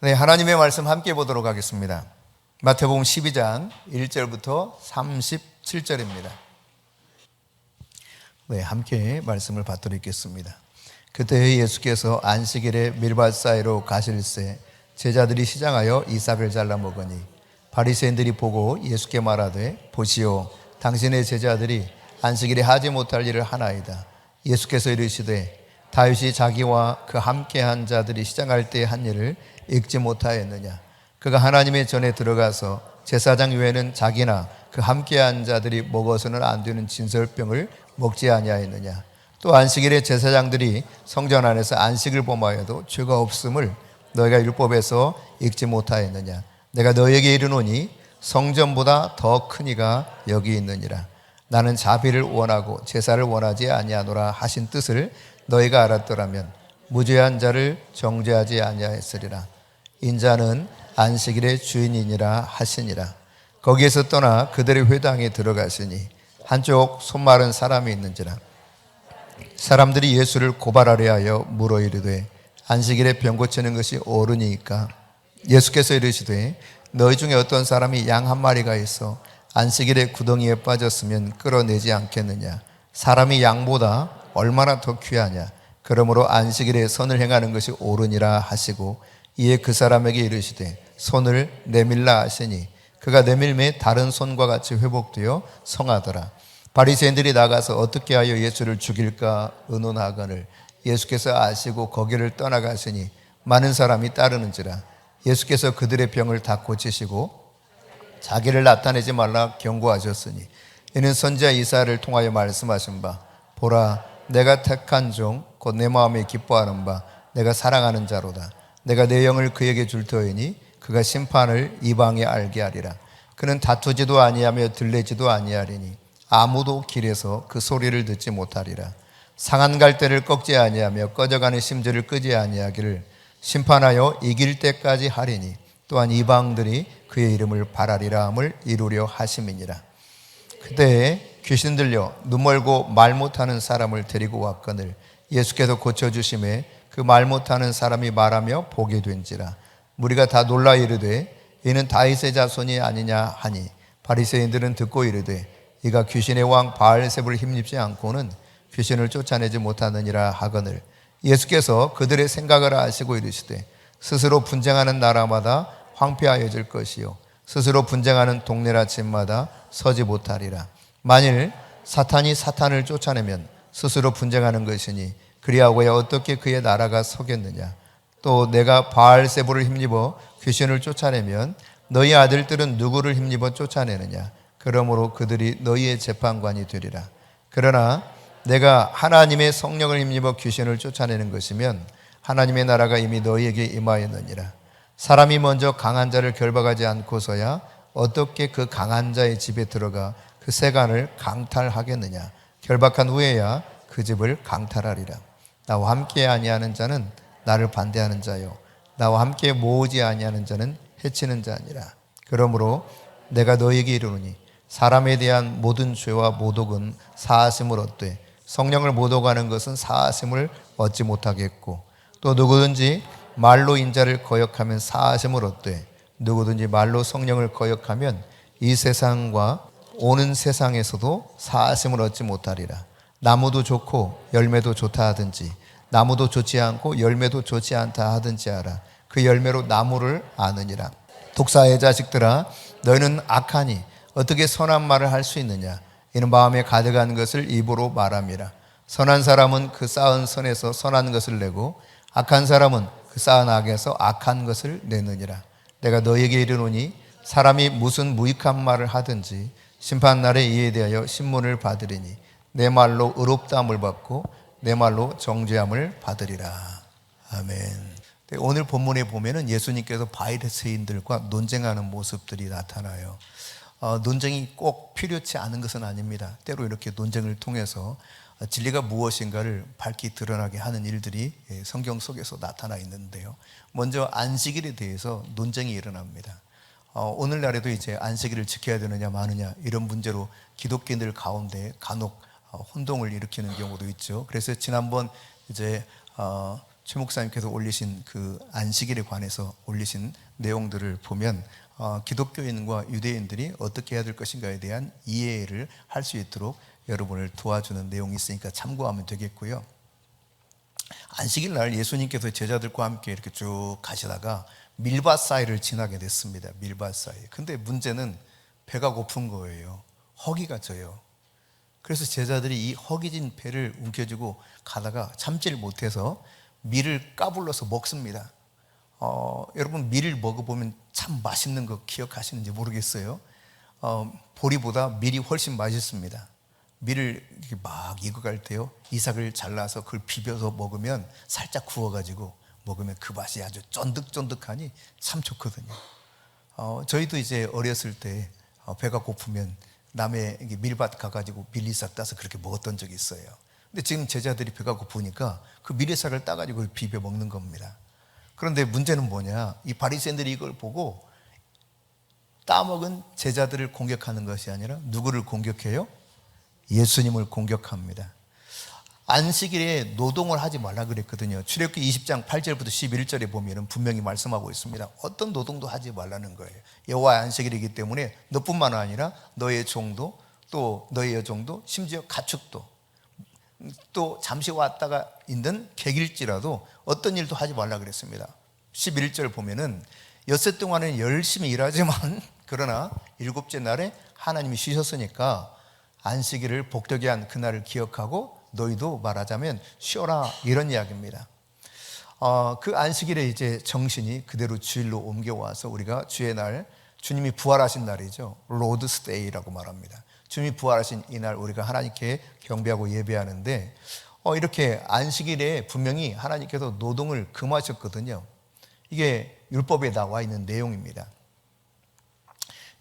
네, 하나님의 말씀 함께 보도록 하겠습니다. 마태복음 12장 1절부터 37절입니다. 네, 함께 말씀을 받도록 읽겠습니다. 그때 예수께서 안식일에 밀밭 사이로 가실새 제자들이 시장하여 이삭을 잘라 먹으니 바리새인들이 보고 예수께 말하되 보시오, 당신의 제자들이 안식일에 하지 못할 일을 하나이다. 예수께서 이르시되 다윗이 자기와 그 함께한 자들이 시장할 때 한 일을 읽지 못하였느냐. 그가 하나님의 전에 들어가서 제사장 외에는 자기나 그 함께한 자들이 먹어서는 안 되는 진설병을 먹지 아니하였느냐. 또 안식일에 제사장들이 성전 안에서 안식을 범하여도 죄가 없음을 너희가 율법에서 읽지 못하였느냐. 내가 너희에게 이르노니 성전보다 더 큰 이가 여기 있느니라. 나는 자비를 원하고 제사를 원하지 아니하노라 하신 뜻을 너희가 알았더라면 무죄한 자를 정죄하지 아니하였으리라. 인자는 안식일의 주인이니라 하시니라. 거기에서 떠나 그들의 회당에 들어가시니 한쪽 손 마른 사람이 있는지라. 사람들이 예수를 고발하려 하여 물어 이르되 안식일에 병 고치는 것이 옳으니까. 예수께서 이르시되 너희 중에 어떤 사람이 양 한 마리가 있어 안식일에 구덩이에 빠졌으면 끌어내지 않겠느냐. 사람이 양보다 얼마나 더 귀하냐. 그러므로 안식일에 선을 행하는 것이 옳으니라 하시고 이에 그 사람에게 이르시되 손을 내밀라 하시니 그가 내밀매 다른 손과 같이 회복되어 성하더라. 바리새인들이 나가서 어떻게 하여 예수를 죽일까 의논하거늘 예수께서 아시고 거기를 떠나가시니 많은 사람이 따르는지라. 예수께서 그들의 병을 다 고치시고 자기를 나타내지 말라 경고하셨으니 이는 선지자 이사야를 통하여 말씀하신 바 보라, 내가 택한 종 곧 내 마음에 기뻐하는 바 내가 사랑하는 자로다. 내가 내 영을 그에게 줄 터이니 그가 심판을 이방에 알게 하리라. 그는 다투지도 아니하며 들레지도 아니하리니 아무도 길에서 그 소리를 듣지 못하리라. 상한 갈대를 꺾지 아니하며 꺼져가는 심지를 끄지 아니하기를 심판하여 이길 때까지 하리니 또한 이방들이 그의 이름을 바라리라 함을 이루려 하심이니라. 그때 귀신 들려 눈 멀고 말 못하는 사람을 데리고 왔거늘 예수께서 고쳐주심에 그 말 못하는 사람이 말하며 보게 된지라. 무리가 다 놀라 이르되 이는 다윗의 자손이 아니냐 하니 바리새인들은 듣고 이르되 이가 귀신의 왕 바알세불을 힘입지 않고는 귀신을 쫓아내지 못하느니라 하거늘 예수께서 그들의 생각을 아시고 이르시되 스스로 분쟁하는 나라마다 황폐하여질 것이요 스스로 분쟁하는 동네나 집마다 서지 못하리라. 만일 사탄이 사탄을 쫓아내면 스스로 분쟁하는 것이니 그리하고야 어떻게 그의 나라가 서겠느냐. 또 내가 바알세불을 힘입어 귀신을 쫓아내면 너희 아들들은 누구를 힘입어 쫓아내느냐. 그러므로 그들이 너희의 재판관이 되리라. 그러나 내가 하나님의 성령을 힘입어 귀신을 쫓아내는 것이면 하나님의 나라가 이미 너희에게 임하였느니라. 사람이 먼저 강한 자를 결박하지 않고서야 어떻게 그 강한 자의 집에 들어가 그 세간을 강탈하겠느냐. 결박한 후에야 그 집을 강탈하리라. 나와 함께 아니하는 자는 나를 반대하는 자요 나와 함께 모으지 아니하는 자는 해치는 자니라. 그러므로 내가 너희에게 이르노니 사람에 대한 모든 죄와 모독은 사하심을 얻되 성령을 모독하는 것은 사하심을 얻지 못하겠고 또 누구든지 말로 인자를 거역하면 사하심을 얻되 누구든지 말로 성령을 거역하면 이 세상과 오는 세상에서도 사하심을 얻지 못하리라. 나무도 좋고 열매도 좋다 하든지 나무도 좋지 않고 열매도 좋지 않다 하든지 알아. 그 열매로 나무를 아느니라. 독사의 자식들아 너희는 악하니 어떻게 선한 말을 할 수 있느냐. 이는 마음에 가득한 것을 입으로 말함이라. 선한 사람은 그 쌓은 선에서 선한 것을 내고 악한 사람은 그 쌓은 악에서 악한 것을 내느니라. 내가 너희에게 이르노니 사람이 무슨 무익한 말을 하든지 심판날에 이에 대하여 신문을 받으리니 내 말로 의롭다함을 받고 내 말로 정죄함을 받으리라. 아멘. 오늘 본문에 보면은 예수님께서 바리새인들과 논쟁하는 모습들이 나타나요. 논쟁이 꼭 필요치 않은 것은 아닙니다. 때로 이렇게 논쟁을 통해서 진리가 무엇인가를 밝히 드러나게 하는 일들이 성경 속에서 나타나 있는데요. 먼저 안식일에 대해서 논쟁이 일어납니다. 오늘날에도 이제 안식일을 지켜야 되느냐 마느냐 이런 문제로 기독교인들 가운데 간혹 혼동을 일으키는 경우도 있죠. 그래서 지난번 이제 최 목사님께서 올리신 그 안식일에 관해서 올리신 내용들을 보면 기독교인과 유대인들이 어떻게 해야 될 것인가에 대한 이해를 할 수 있도록 여러분을 도와주는 내용이 있으니까 참고하면 되겠고요. 안식일 날 예수님께서 제자들과 함께 이렇게 쭉 가시다가 밀밭 사이를 지나게 됐습니다. 밀밭 사이. 근데 문제는 배가 고픈 거예요. 허기가 져요. 그래서 제자들이 이 허기진 배를 움켜쥐고 가다가 참지를 못해서 밀을 까불러서 먹습니다. 여러분 밀을 먹어보면 참 맛있는 거 기억하시는지 모르겠어요. 보리보다 밀이 훨씬 맛있습니다. 밀을 이렇게 막 익어갈 때요, 이삭을 잘라서 그걸 비벼서 먹으면, 살짝 구워가지고 먹으면 그 맛이 아주 쫀득쫀득하니 참 좋거든요. 저희도 이제 어렸을 때 배가 고프면 남의 밀밭 가가지고 밀리싹 따서 그렇게 먹었던 적이 있어요. 근데 지금 제자들이 배가 고프니까 그 밀리싹을 따가지고 비벼 먹는 겁니다. 그런데 문제는 뭐냐, 이 바리새인들이 이걸 보고 따먹은 제자들을 공격하는 것이 아니라 누구를 공격해요? 예수님을 공격합니다. 안식일에 노동을 하지 말라 그랬거든요. 출애굽기 20장 8절부터 11절에 보면 분명히 말씀하고 있습니다. 어떤 노동도 하지 말라는 거예요. 여호와의 안식일이기 때문에 너뿐만 아니라 너의 종도, 또 너의 여종도, 심지어 가축도, 또 잠시 왔다가 있는 객일지라도 어떤 일도 하지 말라 그랬습니다. 11절 보면은 엿새 동안은 열심히 일하지만 그러나 일곱째 날에 하나님이 쉬셨으니까 안식일을 복되게 한 그날을 기억하고 너희도 말하자면 쉬어라, 이런 이야기입니다. 그 안식일에 이제 정신이 그대로 주일로 옮겨와서 우리가 주의 날, 주님이 부활하신 날이죠. 로드스데이라고 말합니다. 주님이 부활하신 이날 우리가 하나님께 경배하고 예배하는데, 이렇게 안식일에 분명히 하나님께서 노동을 금하셨거든요. 이게 율법에 나와 있는 내용입니다.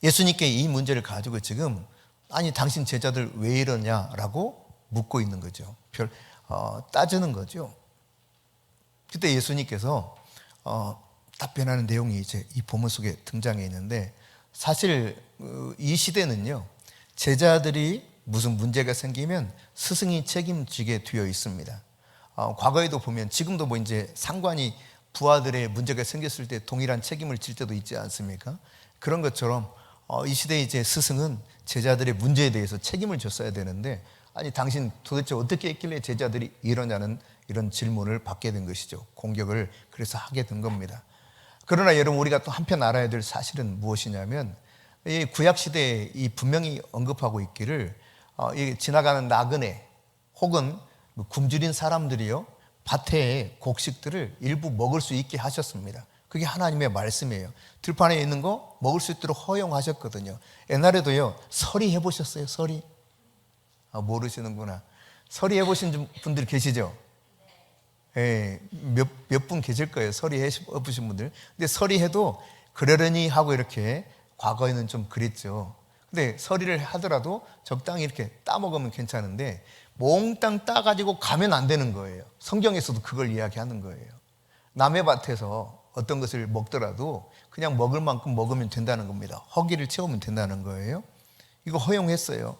예수님께 이 문제를 가지고 지금 아니 당신 제자들 왜 이러냐라고 묻고 있는 거죠. 따지는 거죠. 그때 예수님께서 답변하는 내용이 이제 이 본문 속에 등장해 있는데, 사실 이 시대는요, 제자들이 무슨 문제가 생기면 스승이 책임지게 되어 있습니다. 과거에도 보면, 지금도 뭐 이제 상관이 부하들의 문제가 생겼을 때 동일한 책임을 질 때도 있지 않습니까? 그런 것처럼 이 시대의 이제 스승은 제자들의 문제에 대해서 책임을 졌어야 되는데, 아니 당신 도대체 어떻게 했길래 제자들이 이러냐는 이런 질문을 받게 된 것이죠. 공격을 그래서 하게 된 겁니다. 그러나 여러분, 우리가 또 한편 알아야 될 사실은 무엇이냐면, 이 구약 시대에 이 분명히 언급하고 있기를 이 지나가는 나그네 혹은 굶주린 사람들이요, 밭의 곡식들을 일부 먹을 수 있게 하셨습니다. 그게 하나님의 말씀이에요. 들판에 있는 거 먹을 수 있도록 허용하셨거든요. 옛날에도요, 서리 해보셨어요? 서리? 모르시는구나. 서리 해보신 분들 계시죠? 예, 몇 분 계실 거예요. 서리 해보신 분들. 근데 서리 해도 그러려니 하고 이렇게 과거에는 좀 그랬죠. 근데 서리를 하더라도 적당히 이렇게 따먹으면 괜찮은데, 몽땅 따가지고 가면 안 되는 거예요. 성경에서도 그걸 이야기하는 거예요. 남의 밭에서 어떤 것을 먹더라도 그냥 먹을 만큼 먹으면 된다는 겁니다. 허기를 채우면 된다는 거예요. 이거 허용했어요.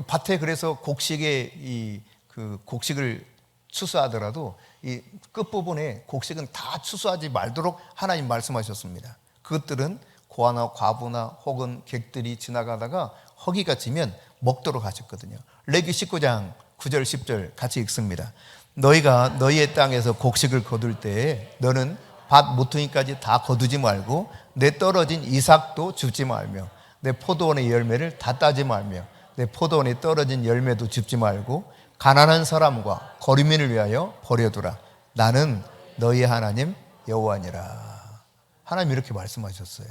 밭에 그래서 곡식에 그 곡식을 추수하더라도 이 끝부분에 곡식은 다 추수하지 말도록 하나님 말씀하셨습니다. 그것들은 고아나 과부나 혹은 객들이 지나가다가 허기가 지면 먹도록 하셨거든요. 레위기 19장 9절 10절 같이 읽습니다. 너희가 너희의 땅에서 곡식을 거둘 때에 너는 밭 모퉁이까지 다 거두지 말고 내 떨어진 이삭도 줍지 말며 내 포도원의 열매를 다 따지 말며 내 포도원에 떨어진 열매도 줍지 말고 가난한 사람과 거류민을 위하여 버려두라. 나는 너희 하나님 여호와니라. 하나님 이렇게 말씀하셨어요.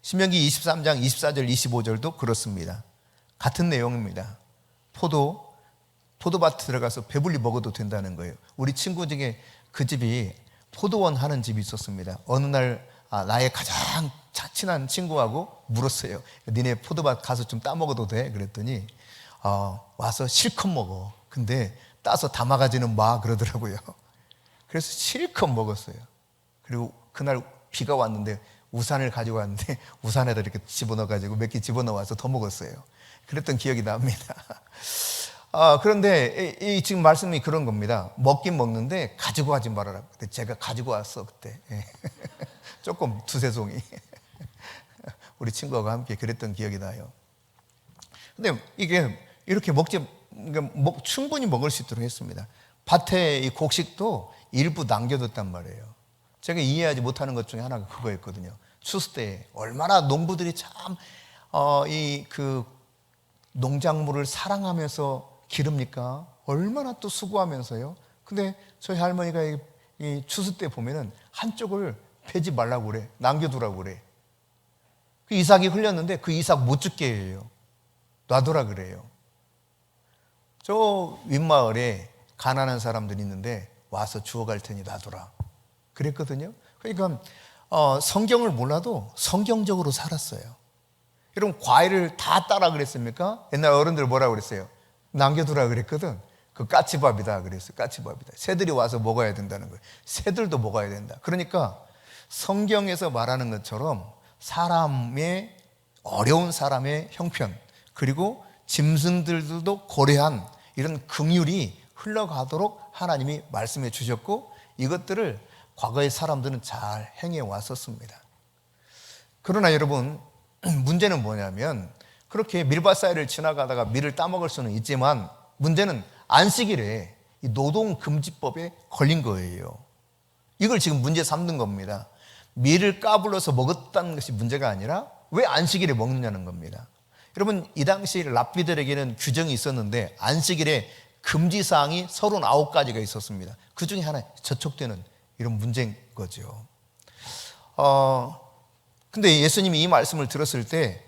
신명기 23장 24절 25절도 그렇습니다. 같은 내용입니다. 포도밭 들어가서 배불리 먹어도 된다는 거예요. 우리 친구 중에 그 집이 포도원 하는 집이 있었습니다. 어느 날 나의 가장 친한 친구하고 물었어요. 니네 포도밭 가서 좀 따먹어도 돼? 그랬더니 와서 실컷 먹어. 근데 따서 담아가지는 마 그러더라고요. 그래서 실컷 먹었어요. 그리고 그날 비가 왔는데 우산을 가지고 왔는데 우산에다 이렇게 집어넣어가지고 몇 개 집어넣어와서 더 먹었어요. 그랬던 기억이 납니다. 그런데 지금 말씀이 그런 겁니다. 먹긴 먹는데 가지고 가지 말아라. 제가 가지고 왔어 그때. 조금 두세 송이. 우리 친구하고 함께 그랬던 기억이 나요. 근데 이게 이렇게 충분히 먹을 수 있도록 했습니다. 밭에 이 곡식도 일부 남겨뒀단 말이에요. 제가 이해하지 못하는 것 중에 하나가 그거였거든요. 추수 때 얼마나 농부들이 참 농작물을 사랑하면서 기릅니까? 얼마나 또 수고하면서요. 근데 저희 할머니가 이 추수 때 보면은 한쪽을 베지 말라고 그래. 남겨두라고 그래. 그 이삭이 흘렸는데 그 이삭 못 죽게 해요. 놔두라 그래요. 저 윗마을에 가난한 사람들이 있는데 와서 주워갈 테니 놔두라 그랬거든요. 그러니까 성경을 몰라도 성경적으로 살았어요. 여러분 과일을 다 따라 그랬습니까? 옛날 어른들 뭐라고 그랬어요? 남겨두라 그랬거든. 그 까치밥이다 그랬어요. 까치밥이다. 새들이 와서 먹어야 된다는 거예요. 새들도 먹어야 된다. 그러니까 성경에서 말하는 것처럼 어려운 사람의 형편, 그리고 짐승들도 고려한 이런 긍휼이 흘러가도록 하나님이 말씀해 주셨고, 이것들을 과거의 사람들은 잘 행해 왔었습니다. 그러나 여러분, 문제는 뭐냐면 그렇게 밀밭 사이를 지나가다가 밀을 따먹을 수는 있지만 문제는 안식일에 이 노동금지법에 걸린 거예요. 이걸 지금 문제 삼는 겁니다. 밀을 까불러서 먹었다는 것이 문제가 아니라 왜 안식일에 먹느냐는 겁니다. 여러분, 이 당시 랍비들에게는 규정이 있었는데 안식일에 금지사항이 39가지가 있었습니다. 그 중에 하나 저촉되는 이런 문제인 거죠. 근데 예수님이 이 말씀을 들었을 때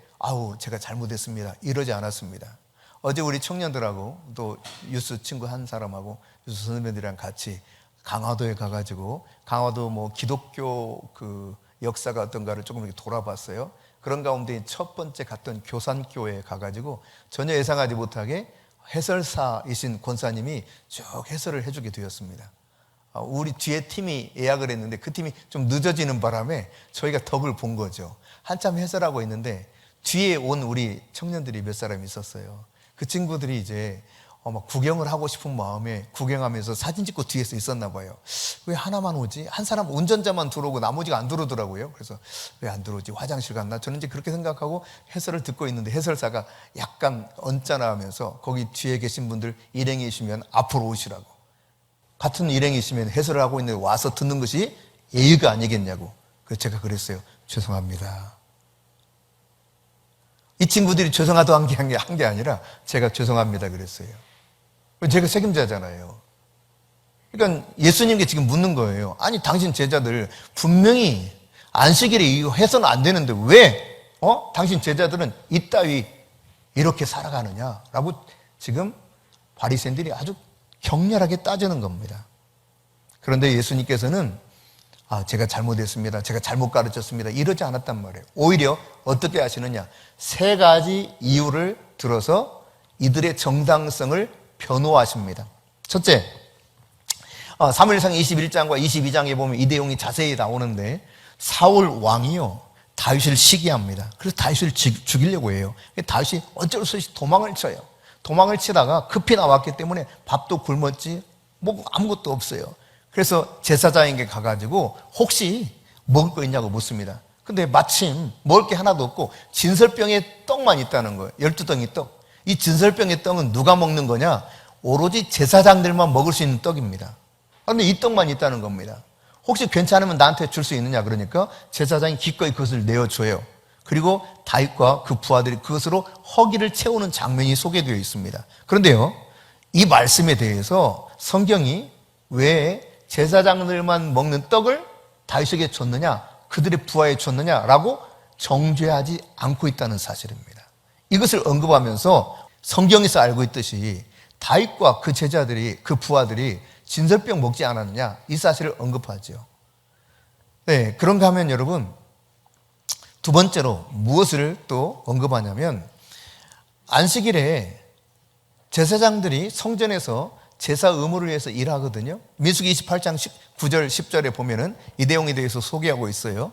제가 잘못했습니다 이러지 않았습니다. 어제 우리 청년들하고 또 유스 친구 한 사람하고 유스 선배들이랑 같이 강화도에 가가지고 강화도 기독교 그 역사가 어떤가를 조금 이렇게 돌아봤어요. 그런 가운데 첫 번째 갔던 교산교회에 가가지고 전혀 예상하지 못하게 해설사이신 권사님이 쭉 해설을 해주게 되었습니다. 우리 뒤에 팀이 예약을 했는데 그 팀이 좀 늦어지는 바람에 저희가 덕을 본 거죠. 한참 해설하고 있는데 뒤에 온 우리 청년들이 몇 사람 있었어요. 그 친구들이 이제 막 구경을 하고 싶은 마음에 구경하면서 사진 찍고 뒤에서 있었나 봐요. 왜 하나만 오지? 한 사람 운전자만 들어오고 나머지가 안 들어오더라고요. 그래서 왜 안 들어오지? 화장실 갔나? 저는 이제 그렇게 생각하고 해설을 듣고 있는데 해설사가 약간 언짢아하면서 거기 뒤에 계신 분들 일행이시면 앞으로 오시라고. 같은 일행이시면 해설을 하고 있는데 와서 듣는 것이 예의가 아니겠냐고. 그래서 제가 그랬어요. 죄송합니다. 이 친구들이 죄송하다고 한 게 아니라 제가 죄송합니다 그랬어요. 제가 책임자잖아요. 그러니까 예수님께 지금 묻는 거예요. 아니 당신 제자들 분명히 안식일에 이거 해서는 안 되는데 왜 당신 제자들은 이따위 이렇게 살아가느냐라고 지금 바리새인들이 아주 격렬하게 따지는 겁니다. 그런데 예수님께서는 제가 잘못했습니다. 제가 잘못 가르쳤습니다. 이러지 않았단 말이에요. 오히려 어떻게 하시느냐. 3가지 이유를 들어서 이들의 정당성을 변호하십니다. 첫째, 사무엘상 21장과 22장에 보면 이 내용이 자세히 나오는데 사울 왕이요 다윗을 시기합니다. 그래서 다윗을 죽이려고 해요. 다윗이 어쩔 수 없이 도망을 쳐요. 도망을 치다가 급히 나왔기 때문에 밥도 굶었지 아무것도 없어요. 그래서 제사장에게 가가지고 혹시 먹을 거 있냐고 묻습니다. 근데 마침 먹을 게 하나도 없고 진설병에 떡만 있다는 거예요. 12덩이 떡. 이 진설병의 떡은 누가 먹는 거냐? 오로지 제사장들만 먹을 수 있는 떡입니다. 그런데 이 떡만 있다는 겁니다. 혹시 괜찮으면 나한테 줄 수 있느냐? 그러니까 제사장이 기꺼이 그것을 내어줘요. 그리고 다윗과 그 부하들이 그것으로 허기를 채우는 장면이 소개되어 있습니다. 그런데요, 이 말씀에 대해서 성경이 왜 제사장들만 먹는 떡을 다윗에게 줬느냐, 그들의 부하에 줬느냐라고 정죄하지 않고 있다는 사실입니다. 이것을 언급하면서 성경에서 알고 있듯이 다윗과 그 제자들이, 그 부하들이 진설병 먹지 않았느냐, 이 사실을 언급하죠. 네, 그런가 하면 여러분, 두 번째로 무엇을 또 언급하냐면 안식일에 제사장들이 성전에서 제사 의무를 위해서 일하거든요. 민수기 28장 9절 10절에 보면은 이 내용에 대해서 소개하고 있어요.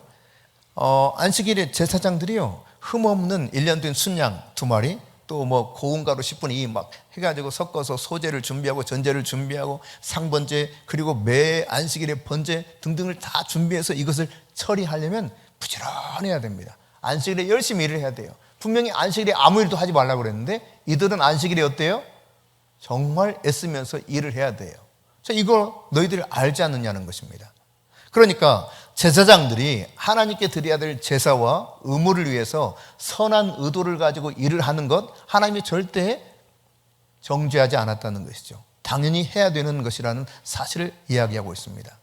안식일에 제사장들이요 흠없는 1년 된 순양 2마리, 또 뭐 고운 가루 10분의 2 막 해가지고 섞어서 소제를 준비하고 전제를 준비하고 상번제 그리고 매 안식일의 번제 등등을 다 준비해서 이것을 처리하려면 부지런해야 됩니다. 안식일에 열심히 일을 해야 돼요. 분명히 안식일에 아무 일도 하지 말라고 그랬는데 이들은 안식일에 어때요? 정말 애쓰면서 일을 해야 돼요. 이걸 너희들이 알지 않느냐는 것입니다. 그러니까 제사장들이 하나님께 드려야 될 제사와 의무를 위해서 선한 의도를 가지고 일을 하는 것 하나님이 절대 정죄하지 않았다는 것이죠. 당연히 해야 되는 것이라는 사실을 이야기하고 있습니다.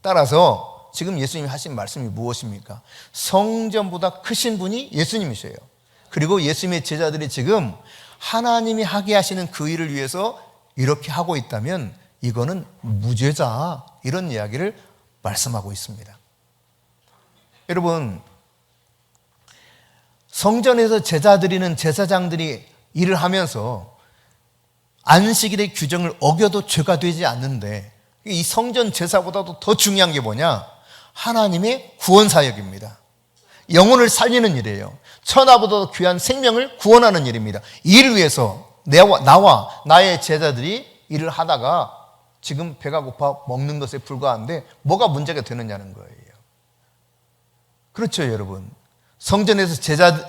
따라서 지금 예수님이 하신 말씀이 무엇입니까? 성전보다 크신 분이 예수님이세요. 그리고 예수님의 제자들이 지금 하나님이 하게 하시는 그 일을 위해서 이렇게 하고 있다면 이거는 무죄자, 이런 이야기를 말씀하고 있습니다. 여러분, 성전에서 제사 드리는 제사장들이 일을 하면서 안식일의 규정을 어겨도 죄가 되지 않는데 이 성전 제사보다도 더 중요한 게 뭐냐? 하나님의 구원 사역입니다. 영혼을 살리는 일이에요. 천하보다 귀한 생명을 구원하는 일입니다. 이를 위해서 나와 나의 제자들이 일을 하다가 지금 배가 고파 먹는 것에 불과한데 뭐가 문제가 되느냐는 거예요. 그렇죠, 여러분. 성전에서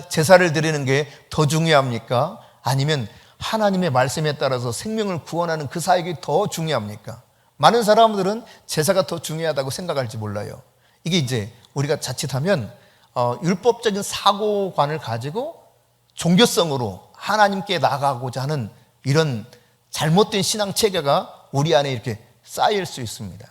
제사를 드리는 게 더 중요합니까? 아니면 하나님의 말씀에 따라서 생명을 구원하는 그 사역이 더 중요합니까? 많은 사람들은 제사가 더 중요하다고 생각할지 몰라요. 이게 이제 우리가 자칫하면 율법적인 사고관을 가지고 종교성으로 하나님께 나아가고자 하는 이런 잘못된 신앙 체계가 우리 안에 이렇게 쌓일 수 있습니다.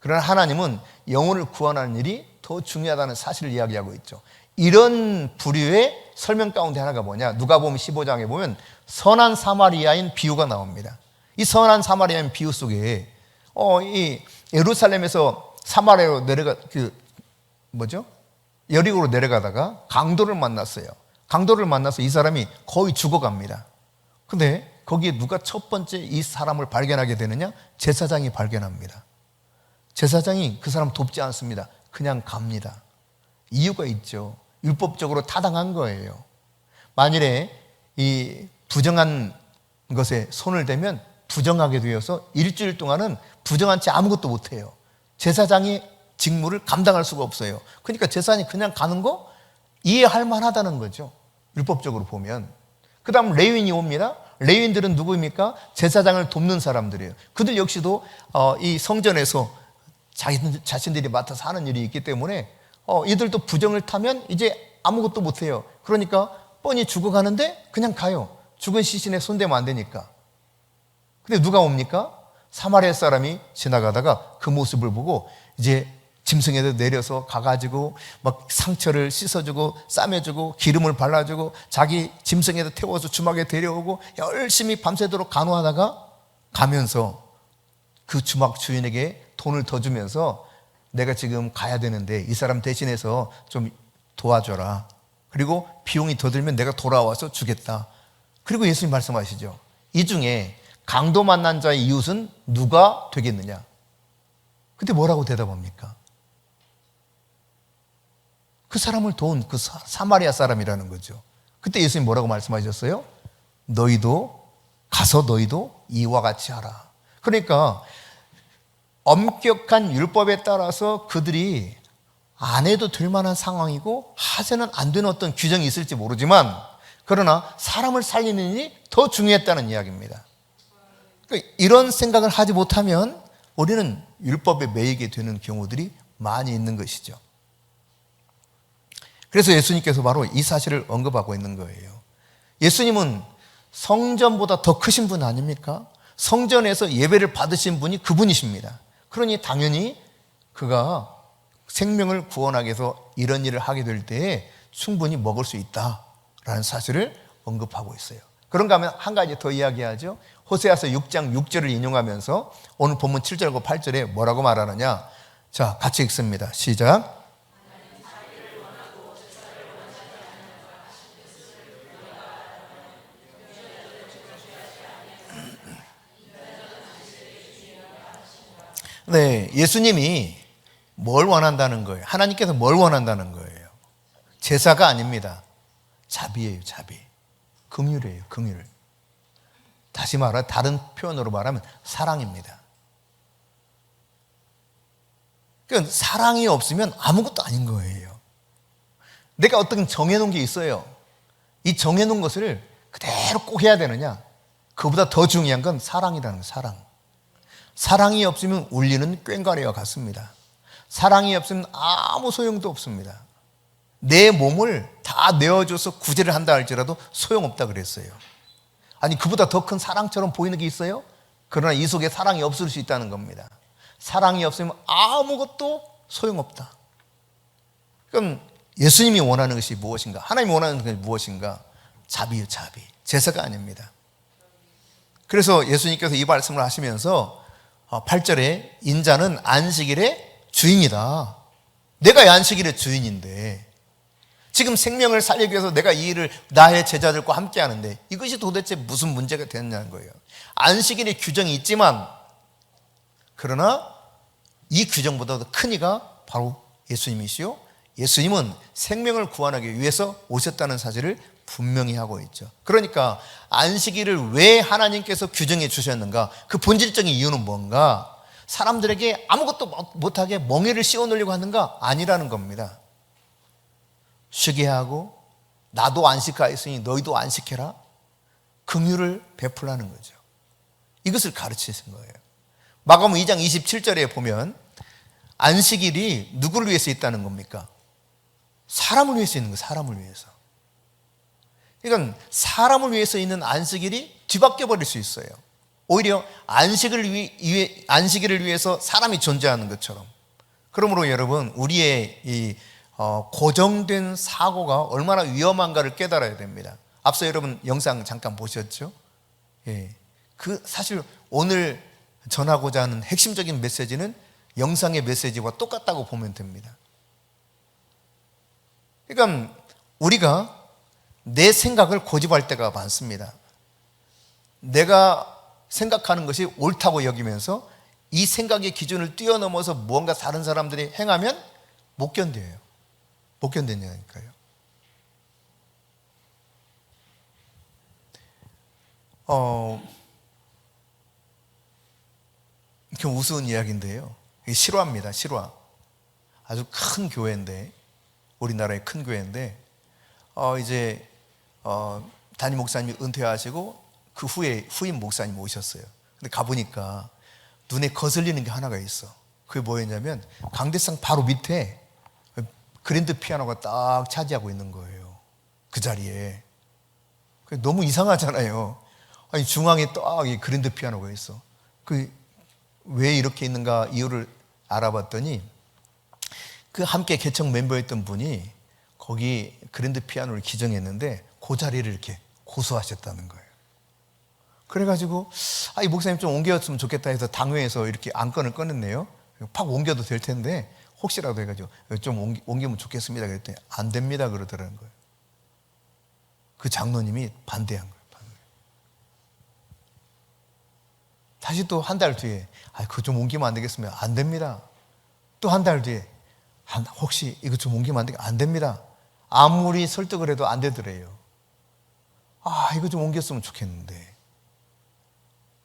그러나 하나님은 영혼을 구원하는 일이 더 중요하다는 사실을 이야기하고 있죠. 이런 부류의 설명 가운데 하나가 뭐냐? 누가복음 15장에 보면 선한 사마리아인 비유가 나옵니다. 이 선한 사마리아인 비유 속에 이 예루살렘에서 사마리아로 여리고로 내려가다가 강도를 만났어요. 강도를 만나서 이 사람이 거의 죽어갑니다. 근데 거기에 누가 첫 번째 이 사람을 발견하게 되느냐? 제사장이 발견합니다. 제사장이 그 사람 돕지 않습니다. 그냥 갑니다. 이유가 있죠. 율법적으로 타당한 거예요. 만일에 이 부정한 것에 손을 대면 부정하게 되어서 일주일 동안은 부정한 채 아무것도 못해요. 제사장이 직무를 감당할 수가 없어요. 그러니까 제사장이 그냥 가는 거 이해할 만하다는 거죠. 율법적으로 보면. 그 다음 레위인이 옵니다. 레위인들은 누구입니까? 제사장을 돕는 사람들이에요. 그들 역시도 이 성전에서 자신들이 맡아서 하는 일이 있기 때문에 이들도 부정을 타면 이제 아무것도 못해요. 그러니까 뻔히 죽어가는데 그냥 가요. 죽은 시신에 손대면 안 되니까. 근데 누가 옵니까? 사마리아 사람이 지나가다가 그 모습을 보고 이제 짐승에도 내려서 가가지고 막 상처를 씻어주고 싸매주고 기름을 발라주고 자기 짐승에도 태워서 주막에 데려오고 열심히 밤새도록 간호하다가 가면서 그 주막 주인에게 돈을 더 주면서 내가 지금 가야 되는데 이 사람 대신해서 좀 도와줘라. 그리고 비용이 더 들면 내가 돌아와서 주겠다. 그리고 예수님 말씀하시죠. 이 중에 강도 만난 자의 이웃은 누가 되겠느냐? 그때 뭐라고 대답합니까? 그 사람을 도운 그 사마리아 사람이라는 거죠. 그때 예수님 뭐라고 말씀하셨어요? 너희도 이와 같이 하라. 그러니까 엄격한 율법에 따라서 그들이 안 해도 될 만한 상황이고 하서는 안 되는 어떤 규정이 있을지 모르지만 그러나 사람을 살리는 일이 더 중요했다는 이야기입니다. 그러니까 이런 생각을 하지 못하면 우리는 율법에 매이게 되는 경우들이 많이 있는 것이죠. 그래서 예수님께서 바로 이 사실을 언급하고 있는 거예요. 예수님은 성전보다 더 크신 분 아닙니까? 성전에서 예배를 받으신 분이 그분이십니다. 그러니 당연히 그가 생명을 구원하기 위해서 이런 일을 하게 될 때에 충분히 먹을 수 있다라는 사실을 언급하고 있어요. 그런가 하면 한 가지 더 이야기하죠. 호세아서 6장 6절을 인용하면서 오늘 본문 7절과 8절에 뭐라고 말하느냐. 자, 같이 읽습니다. 시작. 네, 예수님이 뭘 원한다는 거예요? 하나님께서 뭘 원한다는 거예요? 제사가 아닙니다. 자비예요, 자비. 긍휼이에요, 긍휼. 다시 말해 다른 표현으로 말하면 사랑입니다. 그러니까 사랑이 없으면 아무것도 아닌 거예요. 내가 어떤 정해놓은 게 있어요. 이 정해놓은 것을 그대로 꼭 해야 되느냐? 그보다 더 중요한 건 사랑이라는 거예요. 사랑. 사랑이 없으면 울리는 꽹과리와 같습니다. 사랑이 없으면 아무 소용도 없습니다. 내 몸을 다 내어줘서 구제를 한다 할지라도 소용없다 그랬어요. 아니 그보다 더 큰 사랑처럼 보이는 게 있어요? 그러나 이 속에 사랑이 없을 수 있다는 겁니다. 사랑이 없으면 아무것도 소용없다. 그럼 예수님이 원하는 것이 무엇인가? 하나님이 원하는 것이 무엇인가? 자비요, 자비. 제사가 아닙니다. 그래서 예수님께서 이 말씀을 하시면서 8절에 인자는 안식일의 주인이다. 내가 안식일의 주인인데 지금 생명을 살리기 위해서 내가 이 일을 나의 제자들과 함께 하는데 이것이 도대체 무슨 문제가 되느냐는 거예요. 안식일의 규정이 있지만 그러나 이 규정보다도 큰 이가 바로 예수님이시요. 예수님은 생명을 구원하기 위해서 오셨다는 사실을 분명히 하고 있죠. 그러니까 안식일을 왜 하나님께서 규정해 주셨는가? 그 본질적인 이유는 뭔가? 사람들에게 아무것도 못하게 멍에를 씌워놓으려고 하는가? 아니라는 겁니다. 쉬게 하고 나도 안식하였으니 너희도 안식해라. 긍휼을 베풀라는 거죠. 이것을 가르치신 거예요. 마가복음 2장 27절에 보면 안식일이 누구를 위해서 있다는 겁니까? 사람을 위해서 있는 거예요. 사람을 위해서. 그러니까 사람을 위해서 있는 안식일이 뒤바뀌어 버릴 수 있어요. 오히려 안식일을 위해서 사람이 존재하는 것처럼. 그러므로 여러분 우리의 이 고정된 사고가 얼마나 위험한가를 깨달아야 됩니다. 앞서 여러분 영상 잠깐 보셨죠? 예. 그 사실 오늘 전하고자 하는 핵심적인 메시지는 영상의 메시지와 똑같다고 보면 됩니다. 그러니까 우리가 내 생각을 고집할 때가 많습니다. 내가 생각하는 것이 옳다고 여기면서 이 생각의 기준을 뛰어넘어서 무언가 다른 사람들이 행하면 못 견뎌요. 못 견딘다니까요. 좀 우스운 이야기인데요. 실화입니다. 실화. 아주 큰 교회인데 우리나라의 큰 교회인데 이제 담임 목사님이 은퇴하시고 그 후에 후임 목사님 오셨어요. 근데 가보니까 눈에 거슬리는 게 하나가 있어. 그게 뭐였냐면 강대상 바로 밑에 그랜드 피아노가 딱 차지하고 있는 거예요. 그 자리에. 너무 이상하잖아요. 아니 중앙에 딱 이 그랜드 피아노가 있어. 왜 이렇게 있는가 이유를 알아봤더니 그 함께 개척 멤버였던 분이 거기 그랜드 피아노를 기증했는데 그 자리를 이렇게 고수하셨다는 거예요. 그래가지고 이 목사님 좀 옮겨줬으면 좋겠다 해서 당회에서 이렇게 안건을 꺼냈네요. 팍 옮겨도 될 텐데 혹시라도 해가지고 좀 옮기면 좋겠습니다 그랬더니 안 됩니다 그러더라는 거예요. 그 장로님이 반대한 거예요. 다시 또 한 달 뒤에 그거 좀 옮기면 안 되겠습니다. 안 됩니다. 또 한 달 뒤에 혹시 이거 좀 옮기면 안 되겠습니다. 안 됩니다. 아무리 설득을 해도 안 되더래요. 이거 좀 옮겼으면 좋겠는데.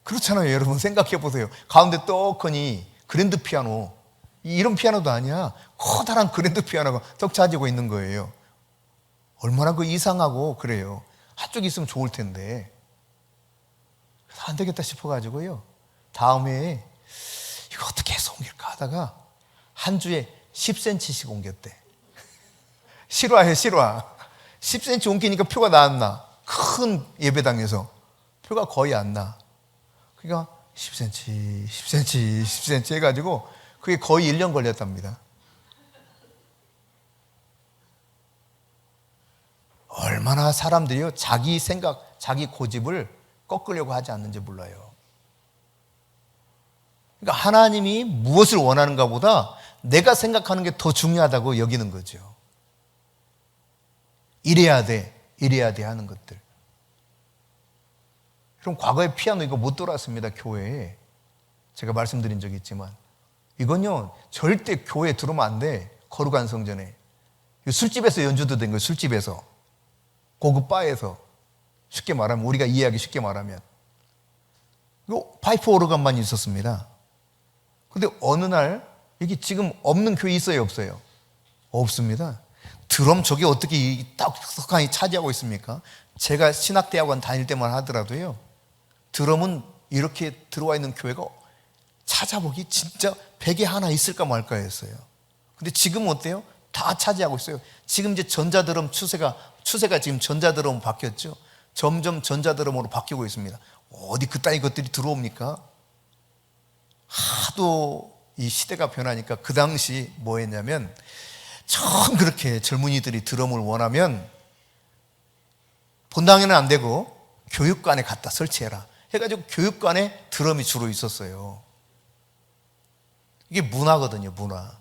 그렇잖아요. 여러분 생각해 보세요. 가운데 떡하니 그랜드 피아노, 이런 피아노도 아니야. 커다란 그랜드 피아노가 떡 차지고 있는 거예요. 얼마나 이상하고 그래요. 한쪽이 있으면 좋을 텐데. 안 되겠다 싶어가지고요. 다음 해에 이거 어떻게 해서 옮길까 하다가 한 주에 10cm씩 옮겼대. 실화해, 실화. 10cm 옮기니까 표가 나왔나? 큰 예배당에서 표가 거의 안 나. 그러니까 10cm, 10cm, 10cm 해가지고 그게 거의 1년 걸렸답니다. 얼마나 사람들이요 자기 생각, 자기 고집을 꺾으려고 하지 않는지 몰라요. 그러니까 하나님이 무엇을 원하는가 보다 내가 생각하는 게 더 중요하다고 여기는 거죠. 이래야 돼, 이래야 돼 하는 것들. 그럼 과거에 피아노 이거 못 돌았습니다, 교회에. 제가 말씀드린 적이 있지만. 이건요, 절대 교회에 들어오면 안 돼. 거룩한 성전에. 술집에서 연주도 된 거예요, 술집에서. 고급 바에서. 쉽게 말하면, 우리가 이해하기 쉽게 말하면. 요 파이프 오르간만 있었습니다. 근데 어느 날 여기 지금 없는 교회 있어요, 없어요? 없습니다. 드럼 저게 어떻게 떡하니 차지하고 있습니까? 제가 신학대학원 다닐 때만 하더라도요, 드럼은 이렇게 들어와 있는 교회가 찾아보기 진짜 100에 하나 있을까 말까 했어요. 근데 지금은 어때요? 다 차지하고 있어요. 지금 이제 전자드럼 추세가 지금 전자드럼 바뀌었죠. 점점 전자드럼으로 바뀌고 있습니다. 어디 그따위 것들이 들어옵니까? 하도 이 시대가 변하니까 그 당시 뭐 했냐면, 처음 그렇게 젊은이들이 드럼을 원하면 본당에는 안 되고 교육관에 갖다 설치해라 해가지고 교육관에 드럼이 주로 있었어요. 이게 문화거든요, 문화.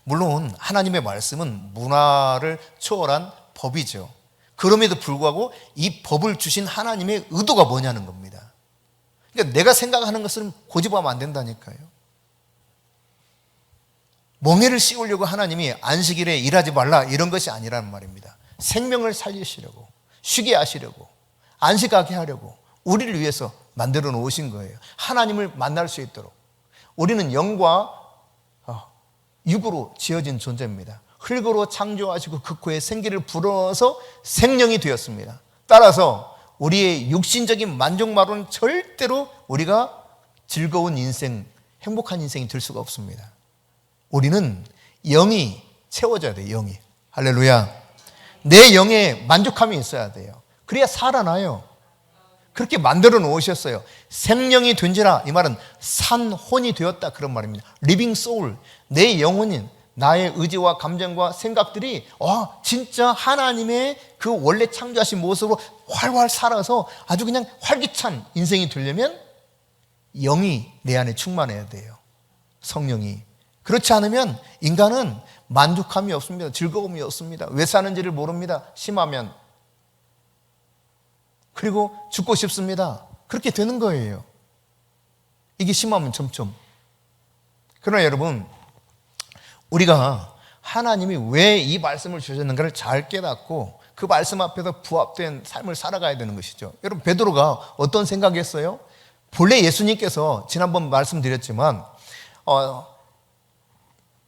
물론 하나님의 말씀은 문화를 초월한 법이죠. 그럼에도 불구하고 이 법을 주신 하나님의 의도가 뭐냐는 겁니다. 그러니까 내가 생각하는 것은 고집하면 안 된다니까요. 멍에를 씌우려고 하나님이 안식일에 일하지 말라 이런 것이 아니라는 말입니다. 생명을 살리시려고, 쉬게 하시려고, 안식하게 하려고 우리를 위해서 만들어 놓으신 거예요. 하나님을 만날 수 있도록. 우리는 영과 육으로 지어진 존재입니다. 흙으로 창조하시고 그 코에 생기를 불어넣어서 생명이 되었습니다. 따라서 우리의 육신적인 만족만으로는 절대로 우리가 즐거운 인생, 행복한 인생이 될 수가 없습니다. 우리는 영이 채워져야 돼요. 영이. 할렐루야. 내 영에 만족함이 있어야 돼요. 그래야 살아나요. 그렇게 만들어 놓으셨어요. 생명이 된지라, 이 말은 산혼이 되었다 그런 말입니다. 리빙 소울. 내 영혼인 나의 의지와 감정과 생각들이 진짜 하나님의 그 원래 창조하신 모습으로 활활 살아서 아주 그냥 활기찬 인생이 되려면 영이 내 안에 충만해야 돼요. 성령이. 그렇지 않으면 인간은 만족함이 없습니다. 즐거움이 없습니다. 왜 사는지를 모릅니다. 심하면. 그리고 죽고 싶습니다. 그렇게 되는 거예요. 이게 심하면 점점. 그러나 여러분, 우리가 하나님이 왜 이 말씀을 주셨는가를 잘 깨닫고 그 말씀 앞에서 부합된 삶을 살아가야 되는 것이죠. 여러분, 베드로가 어떤 생각했어요? 본래 예수님께서 지난번 말씀드렸지만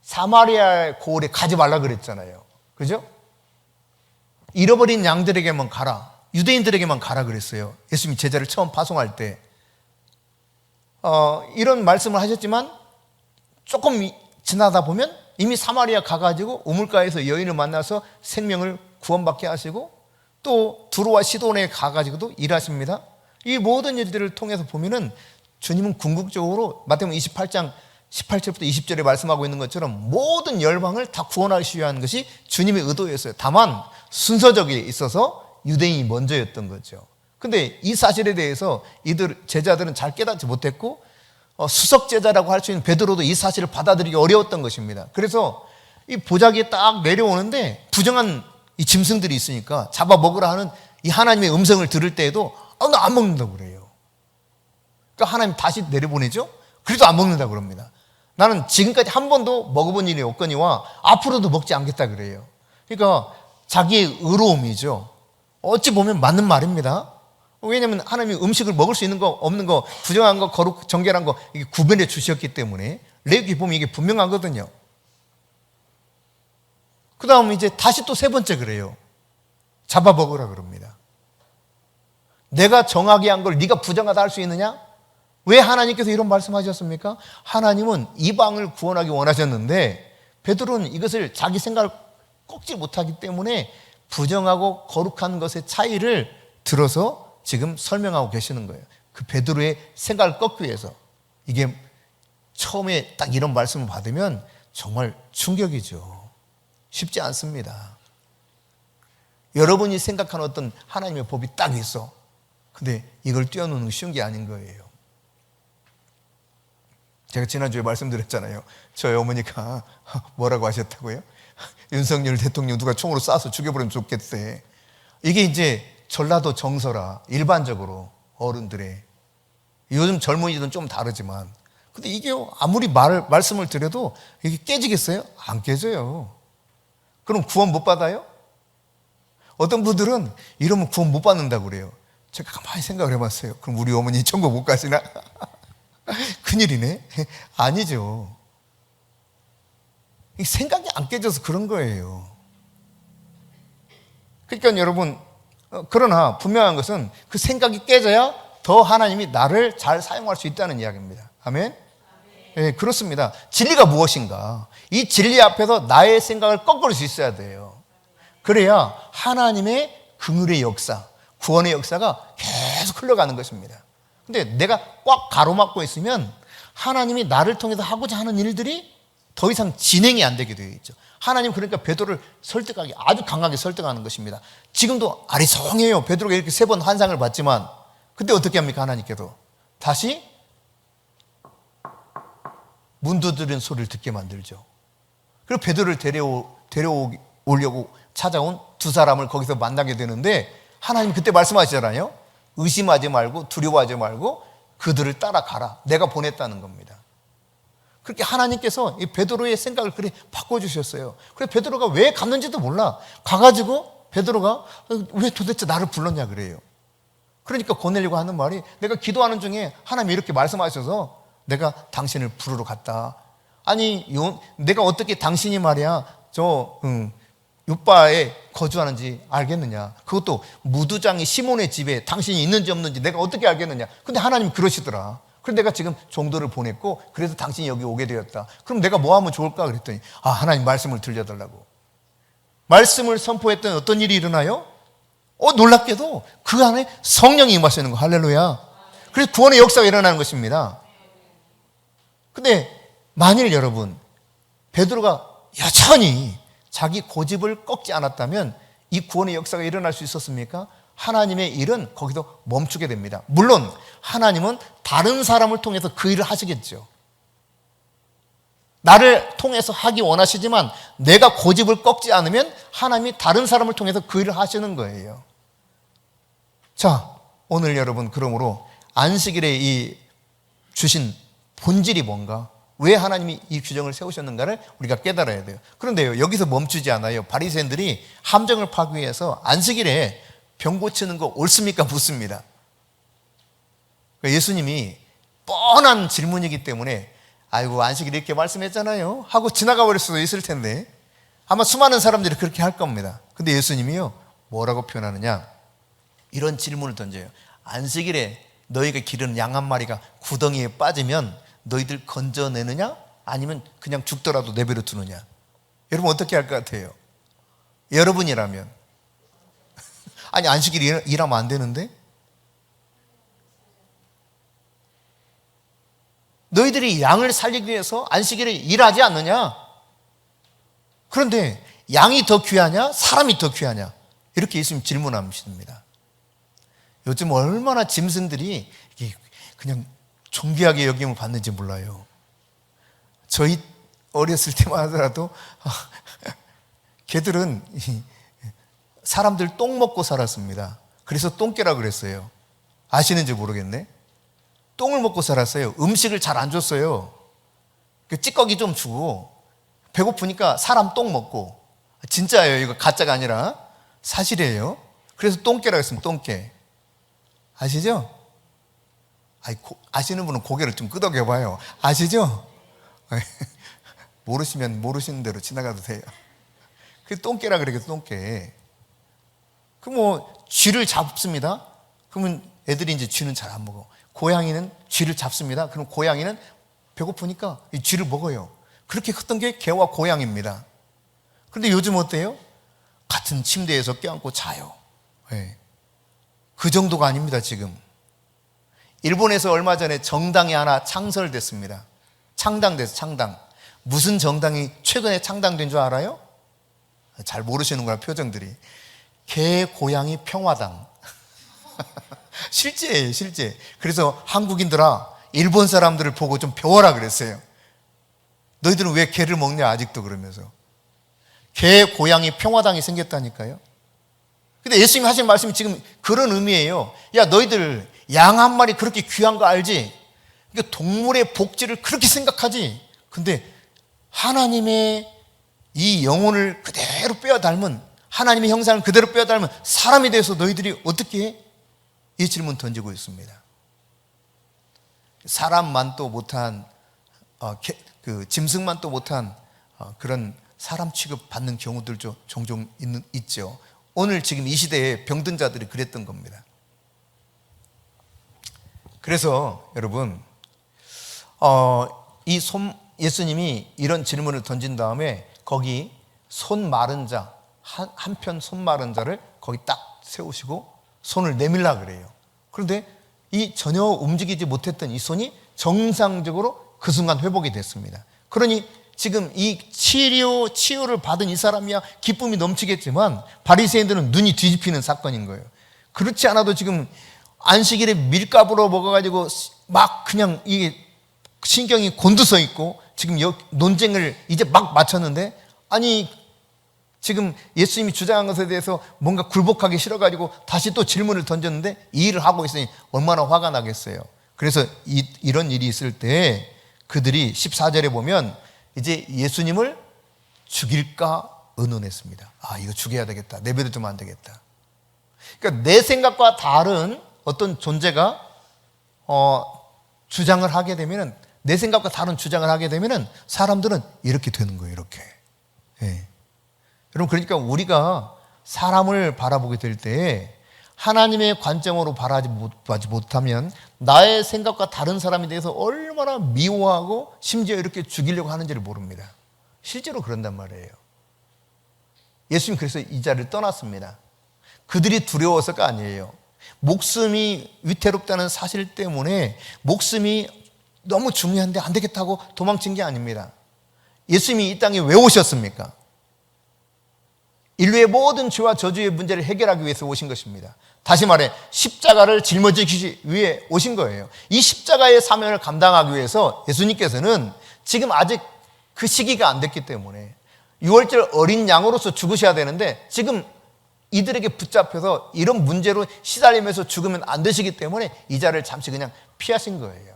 사마리아 고을에 가지 말라 그랬잖아요. 그죠? 잃어버린 양들에게만 가라. 유대인들에게만 가라 그랬어요. 예수님이 제자를 처음 파송할 때. 이런 말씀을 하셨지만 조금 지나다 보면 이미 사마리아 가가지고 우물가에서 여인을 만나서 생명을 구원받게 하시고 또 두로와 시돈에 가가지고도 일하십니다. 이 모든 일들을 통해서 보면은 주님은 궁극적으로 마태복음 28장 18절부터 20절에 말씀하고 있는 것처럼 모든 열방을 다 구원하시려 하는 것이 주님의 의도였어요. 다만 순서적에 있어서 유대인이 먼저였던 거죠. 근데 이 사실에 대해서 제자들은 잘 깨닫지 못했고 수석 제자라고 할 수 있는 베드로도 이 사실을 받아들이기 어려웠던 것입니다. 그래서 이 보자기에 딱 내려오는데 부정한 이 짐승들이 있으니까 잡아먹으라 하는 이 하나님의 음성을 들을 때에도 나 안 먹는다고 그래요. 그러니까 하나님 다시 내려보내죠. 그래도 안 먹는다고 그럽니다. 나는 지금까지 한 번도 먹어본 일이 없거니와 앞으로도 먹지 않겠다 그래요. 그러니까 자기의 의로움이죠. 어찌 보면 맞는 말입니다. 왜냐하면 하나님이 음식을 먹을 수 있는 거 없는 거, 부정한 거, 거룩 정결한 거 이게 구별해 주셨기 때문에 레위기 보면 이게 분명하거든요. 그 다음 이제 다시 또 세 번째 그래요. 잡아 먹으라 그럽니다. 내가 정하게 한 걸 네가 부정하다 할 수 있느냐? 왜 하나님께서 이런 말씀하셨습니까? 하나님은 이방을 구원하기 원하셨는데 베드로는 이것을 자기 생각을 꺾지 못하기 때문에 부정하고 거룩한 것의 차이를 들어서 지금 설명하고 계시는 거예요. 그 베드로의 생각을 꺾기 위해서. 이게 처음에 딱 이런 말씀을 받으면 정말 충격이죠. 쉽지 않습니다. 여러분이 생각하는 어떤 하나님의 법이 딱 있어. 근데 이걸 뛰어넘는 게 쉬운 게 아닌 거예요. 제가 지난주에 말씀드렸잖아요. 저희 어머니가 뭐라고 하셨다고요? 윤석열 대통령 누가 총으로 쏴서 죽여버리면 좋겠대. 이게 이제 전라도 정서라, 일반적으로 어른들의. 요즘 젊은이들은 좀 다르지만. 근데 이게 아무리 말씀을 드려도 이게 깨지겠어요? 안 깨져요. 그럼 구원 못 받아요? 어떤 분들은 이러면 구원 못 받는다고 그래요. 제가 가만히 생각을 해봤어요. 그럼 우리 어머니 천국 못 가시나? 큰일이네. 아니죠. 이 생각이 안 깨져서 그런 거예요. 그러니까 여러분, 그러나 분명한 것은 그 생각이 깨져야 더 하나님이 나를 잘 사용할 수 있다는 이야기입니다. 아멘? 네, 그렇습니다. 진리가 무엇인가? 이 진리 앞에서 나의 생각을 꺾을 수 있어야 돼요. 그래야 하나님의 긍휼의 역사, 구원의 역사가 계속 흘러가는 것입니다. 근데 내가 꽉 가로막고 있으면 하나님이 나를 통해서 하고자 하는 일들이 더 이상 진행이 안 되게 되어 있죠. 하나님 그러니까 베드로를 설득하기 아주 강하게 설득하는 것입니다. 지금도 아리송해요. 베드로가 이렇게 3번 환상을 봤지만 그때 어떻게 합니까? 하나님께서 다시 문 두드리는 소리를 듣게 만들죠. 그리고 베드로를 데려오려고 찾아온 2사람을 거기서 만나게 되는데 하나님 그때 말씀하시잖아요. 의심하지 말고 두려워하지 말고 그들을 따라가라. 내가 보냈다는 겁니다. 그렇게 하나님께서 이 베드로의 생각을 그렇게 바꿔주셨어요. 그래서 베드로가 왜 갔는지도 몰라. 가가지고 베드로가 왜 도대체 나를 불렀냐 그래요. 그러니까 고넬료가 하는 말이 내가 기도하는 중에 하나님이 이렇게 말씀하셔서 내가 당신을 부르러 갔다. 아니 내가 어떻게 당신이 말이야 요바에 거주하는지 알겠느냐. 그것도 무두장이 시몬의 집에 당신이 있는지 없는지 내가 어떻게 알겠느냐. 근데 하나님 그러시더라. 그래서 내가 지금 종도를 보냈고 그래서 당신이 여기 오게 되었다. 그럼 내가 뭐 하면 좋을까 그랬더니 하나님 말씀을 들려달라고. 말씀을 선포했더니 어떤 일이 일어나요? 놀랍게도 그 안에 성령이 임하시는 거. 할렐루야. 그래서 구원의 역사가 일어나는 것입니다. 근데 만일 여러분 베드로가 여전히 자기 고집을 꺾지 않았다면 이 구원의 역사가 일어날 수 있었습니까? 하나님의 일은 거기서 멈추게 됩니다. 물론 하나님은 다른 사람을 통해서 그 일을 하시겠죠. 나를 통해서 하기 원하시지만 내가 고집을 꺾지 않으면 하나님이 다른 사람을 통해서 그 일을 하시는 거예요. 자, 오늘 여러분 그러므로 안식일에 이 주신 본질이 뭔가, 왜 하나님이 이 규정을 세우셨는가를 우리가 깨달아야 돼요. 그런데요, 여기서 멈추지 않아요. 바리새인들이 함정을 파기 위해서 안식일에 병 고치는 거 옳습니까? 묻습니다. 예수님이 뻔한 질문이기 때문에 아이고 안식일에 이렇게 말씀했잖아요 하고 지나가 버릴 수도 있을 텐데 아마 수많은 사람들이 그렇게 할 겁니다. 근데 예수님이요 뭐라고 표현하느냐, 이런 질문을 던져요. 안식일에 너희가 기르는 양 한 마리가 구덩이에 빠지면 너희들 건져내느냐 아니면 그냥 죽더라도 내버려 두느냐. 여러분 어떻게 할 것 같아요? 여러분이라면 아니 안식일에 일하면 안 되는데? 너희들이 양을 살리기 위해서 안식일에 일하지 않느냐? 그런데 양이 더 귀하냐? 사람이 더 귀하냐? 이렇게 예수님 질문하십니다. 요즘 얼마나 짐승들이 그냥 존귀하게 여김을 받는지 몰라요. 저희 어렸을 때만 하더라도 걔들은 사람들 똥 먹고 살았습니다. 그래서 똥개라 그랬어요. 아시는지 모르겠네. 똥을 먹고 살았어요. 음식을 잘 안 줬어요. 찌꺼기 좀 주고 배고프니까 사람 똥 먹고. 진짜예요. 이거 가짜가 아니라 사실이에요. 그래서 똥개라고 했습니다. 똥개. 아시죠? 아시는 분은 고개를 좀 끄덕여봐요. 아시죠? 모르시면 모르시는 대로 지나가도 돼요. 그 똥개라 그래요. 똥개. 쥐를 잡습니다. 그러면 애들이 이제 쥐는 잘 안 먹어. 고양이는 쥐를 잡습니다. 그럼 고양이는 배고프니까 이 쥐를 먹어요. 그렇게 컸던 게 개와 고양이입니다. 그런데 요즘 어때요? 같은 침대에서 껴안고 자요. 네. 그 정도가 아닙니다. 지금 일본에서 얼마 전에 정당이 하나 창설됐습니다. 창당돼서 창당. 무슨 정당이 최근에 창당된 줄 알아요? 잘 모르시는구나 표정들이. 개 고양이 평화당. 실제예요, 실제. 그래서 한국인들아, 일본 사람들을 보고 좀 배워라 그랬어요. 너희들은 왜 개를 먹냐 아직도 그러면서. 개 고양이 평화당이 생겼다니까요. 근데 예수님이 하신 말씀이 지금 그런 의미예요. 야, 너희들 양 한 마리 그렇게 귀한 거 알지? 그러니까 동물의 복지를 그렇게 생각하지? 근데 하나님의 이 영혼을 그대로 빼어 닮은 하나님의 형상을 그대로 빼앗으면 사람이 돼서 너희들이 어떻게 해? 이 질문 던지고 있습니다. 사람만 또 못한 짐승만 또 못한 그런 사람 취급 받는 경우들도 종종 있죠. 오늘 지금 이 시대에 병든 자들이 그랬던 겁니다. 그래서 여러분 예수님이 이런 질문을 던진 다음에 거기 손 마른 자, 한편 손 마른 자를 거기 딱 세우시고 손을 내밀라 그래요. 그런데 이 전혀 움직이지 못했던 이 손이 정상적으로 그 순간 회복이 됐습니다. 그러니 지금 이 치유를 받은 이 사람이야 기쁨이 넘치겠지만 바리새인들은 눈이 뒤집히는 사건인 거예요. 그렇지 않아도 지금 안식일에 밀가루로 먹어가지고 막 그냥 이게 신경이 곤두서 있고 지금 논쟁을 이제 막 마쳤는데, 아니 지금 예수님이 주장한 것에 대해서 뭔가 굴복하기 싫어가지고 다시 또 질문을 던졌는데 이 일을 하고 있으니 얼마나 화가 나겠어요. 그래서 이런 일이 있을 때 그들이 14절에 보면 이제 예수님을 죽일까 의논했습니다. 이거 죽여야 되겠다. 내버려두면 안 되겠다. 그러니까 내 생각과 다른 어떤 존재가 주장을 하게 되면은, 내 생각과 다른 주장을 하게 되면은 사람들은 이렇게 되는 거예요. 이렇게. 예. 여러분, 그러니까 우리가 사람을 바라보게 될 때 하나님의 관점으로 바라보지 못하면 나의 생각과 다른 사람에 대해서 얼마나 미워하고 심지어 이렇게 죽이려고 하는지를 모릅니다. 실제로 그런단 말이에요. 예수님 그래서 이 자리를 떠났습니다. 그들이 두려워서가 아니에요. 목숨이 위태롭다는 사실 때문에 목숨이 너무 중요한데 안 되겠다고 도망친 게 아닙니다. 예수님이 이 땅에 왜 오셨습니까? 인류의 모든 죄와 저주의 문제를 해결하기 위해서 오신 것입니다. 다시 말해 십자가를 짊어지기 위해 오신 거예요. 이 십자가의 사명을 감당하기 위해서 예수님께서는 지금 아직 그 시기가 안 됐기 때문에 6월절 어린 양으로서 죽으셔야 되는데 지금 이들에게 붙잡혀서 이런 문제로 시달리면서 죽으면 안 되시기 때문에 이 자리를 잠시 그냥 피하신 거예요.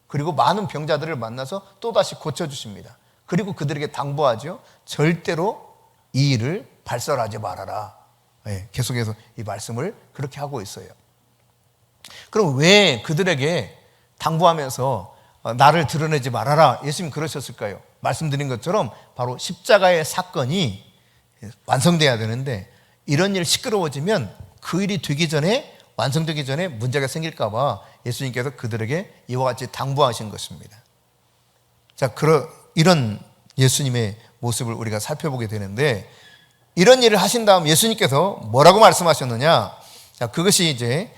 그리고 많은 병자들을 만나서 또다시 고쳐주십니다. 그리고 그들에게 당부하죠. 절대로 이 일을 발설하지 말아라. 계속해서 이 말씀을 그렇게 하고 있어요. 그럼 왜 그들에게 당부하면서 나를 드러내지 말아라 예수님 그러셨을까요? 말씀드린 것처럼 바로 십자가의 사건이 완성돼야 되는데 이런 일 시끄러워지면 그 일이 되기 전에, 완성되기 전에 문제가 생길까 봐 예수님께서 그들에게 이와 같이 당부하신 것입니다. 자, 이런 예수님의 모습을 우리가 살펴보게 되는데, 이런 일을 하신 다음 예수님께서 뭐라고 말씀하셨느냐? 자, 그것이 이제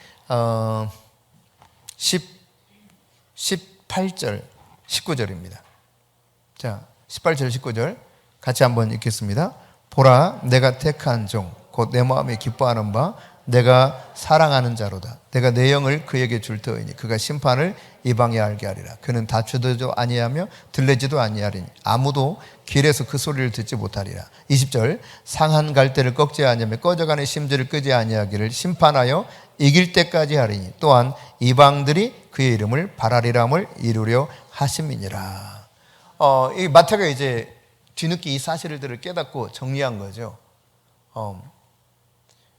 18절, 19절입니다. 자, 18절, 19절 같이 한번 읽겠습니다. 보라, 내가 택한 종, 곧 내 마음에 기뻐하는 바, 내가 사랑하는 자로다. 내가 내 영을 그에게 줄 터이니 그가 심판을 이방에 알게 하리라. 그는 다투지도 아니하며 들레지도 아니하리니 아무도 길에서 그 소리를 듣지 못하리라. 20절, 상한 갈대를 꺾지 아니하며 꺼져가는 심지를 끄지 아니하기를 심판하여 이길 때까지 하리니 또한 이방들이 그의 이름을 바라리람을 이루려 하심이니라. 이 마태가 이제 뒤늦게 이 사실들을 깨닫고 정리한 거죠.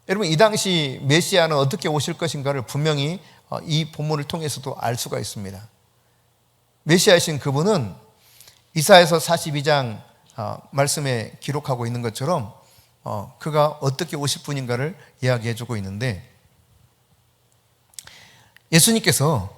여러분, 이 당시 메시아는 어떻게 오실 것인가를 분명히 이 본문을 통해서도 알 수가 있습니다. 메시아이신 그분은 이사야서 42장 말씀에 기록하고 있는 것처럼 그가 어떻게 오실 분인가를 이야기해주고 있는데, 예수님께서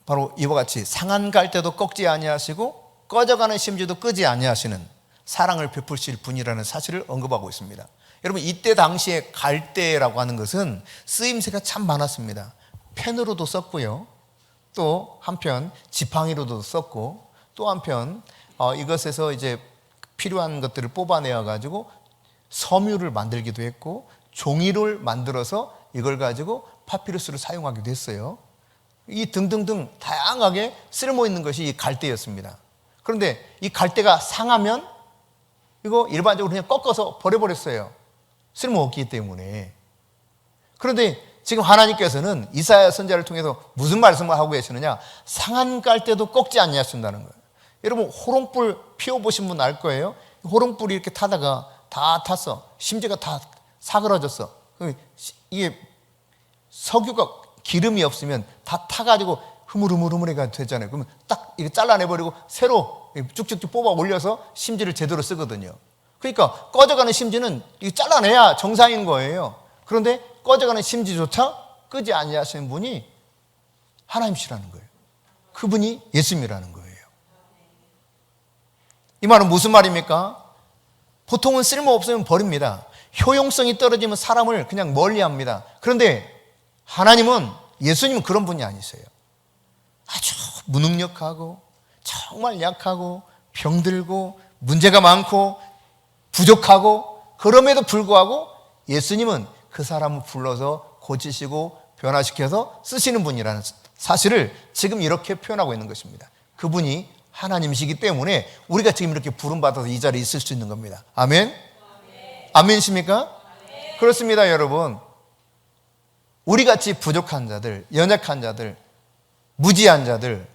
바로 이와 같이 상한 갈대도 꺾지 아니하시고 꺼져가는 심지도 끄지 아니하시는 사랑을 베푸실 분이라는 사실을 언급하고 있습니다. 여러분, 이때 당시에 갈대라고 하는 것은 쓰임새가 참 많았습니다. 펜으로도 썼고요, 또 한편 지팡이로도 썼고, 또 한편 이것에서 이제 필요한 것들을 뽑아내어 가지고 섬유를 만들기도 했고, 종이를 만들어서 이걸 가지고 파피루스를 사용하기도 했어요. 이 등등등 다양하게 쓸모 있는 것이 이 갈대였습니다. 그런데 이 갈대가 상하면 이거 일반적으로 그냥 꺾어서 버려버렸어요. 쓸모없기 때문에. 그런데 지금 하나님께서는 이사야 선지자를 통해서 무슨 말씀을 하고 계시느냐? 상한 갈대도 꺾지 아니하신다는 거예요. 여러분, 호롱불 피워보신 분 알 거예요. 호롱불이 이렇게 타다가 다 탔어. 심지가 다 사그러졌어. 이게 석유가 기름이 없으면 다 타가지고 흐물흐물흐물해가 되잖아요. 그러면 딱 이렇게 잘라내버리고 새로 쭉쭉쭉 뽑아 올려서 심지를 제대로 쓰거든요. 그러니까 꺼져가는 심지는 이거 잘라내야 정상인 거예요. 그런데 꺼져가는 심지조차 끄지 아니하시는 분이 하나님이시라는 거예요. 그분이 예수님이라는 거예요. 이 말은 무슨 말입니까? 보통은 쓸모없으면 버립니다. 효용성이 떨어지면 사람을 그냥 멀리합니다. 그런데 하나님은, 예수님은 그런 분이 아니세요. 아주 무능력하고 정말 약하고 병들고 문제가 많고 부족하고, 그럼에도 불구하고 예수님은 그 사람을 불러서 고치시고 변화시켜서 쓰시는 분이라는 사실을 지금 이렇게 표현하고 있는 것입니다. 그분이 하나님이시기 때문에 우리가 지금 이렇게 부름받아서 이 자리에 있을 수 있는 겁니다. 아멘? 아멘이십니까? 그렇습니다, 여러분. 우리같이 부족한 자들, 연약한 자들, 무지한 자들,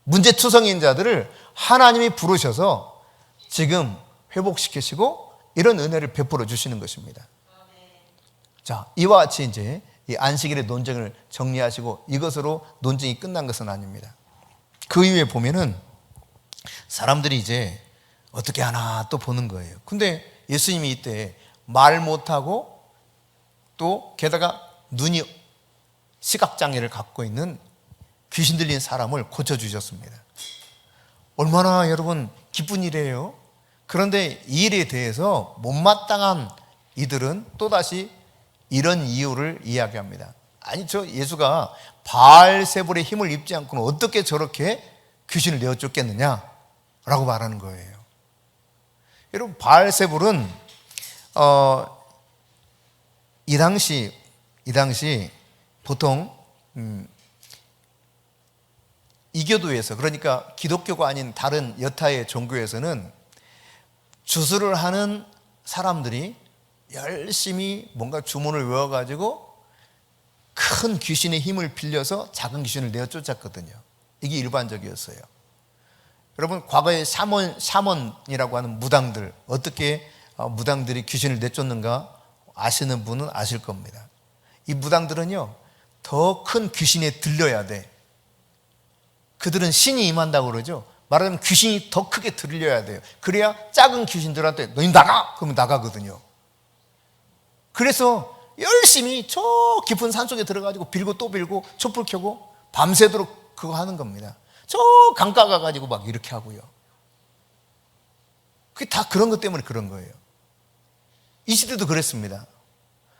문제투성인 자들을 하나님이 부르셔서 지금 회복시키시고 이런 은혜를 베풀어 주시는 것입니다. 자, 이와 같이 이제 이 안식일의 논쟁을 정리하시고 이것으로 논쟁이 끝난 것은 아닙니다. 그 이후에 보면은 사람들이 이제 어떻게 하나 또 보는 거예요. 근데 예수님이 이때 말 못하고 또 게다가 눈이 시각장애를 갖고 있는 귀신 들린 사람을 고쳐주셨습니다. 얼마나 여러분 기쁜 일이에요. 그런데 이 일에 대해서 못마땅한 이들은 또다시 이런 이유를 이야기합니다. 아니, 저 예수가 바알세불의 힘을 입지 않고는 어떻게 저렇게 귀신을 내어쫓겠느냐 라고 말하는 거예요. 여러분, 바알세불은 이 당시 보통 이교도에서, 그러니까 기독교가 아닌 다른 여타의 종교에서는 주술을 하는 사람들이 열심히 뭔가 주문을 외워가지고 큰 귀신의 힘을 빌려서 작은 귀신을 내어쫓았거든요. 이게 일반적이었어요. 여러분, 과거에 샤먼이라고 하는 무당들, 어떻게 무당들이 귀신을 내쫓는가 아시는 분은 아실 겁니다. 이 무당들은요, 더 큰 귀신에 들려야 돼. 그들은 신이 임한다고 그러죠. 말하자면 귀신이 더 크게 들려야 돼요. 그래야 작은 귀신들한테 너희 나가! 그러면 나가거든요. 그래서 열심히 저 깊은 산속에 들어가지고 빌고 또 빌고 촛불 켜고 밤새도록 그거 하는 겁니다. 저 강가 가가지고 막 이렇게 하고요. 그게 다 그런 것 때문에 그런 거예요. 이 시대도 그랬습니다.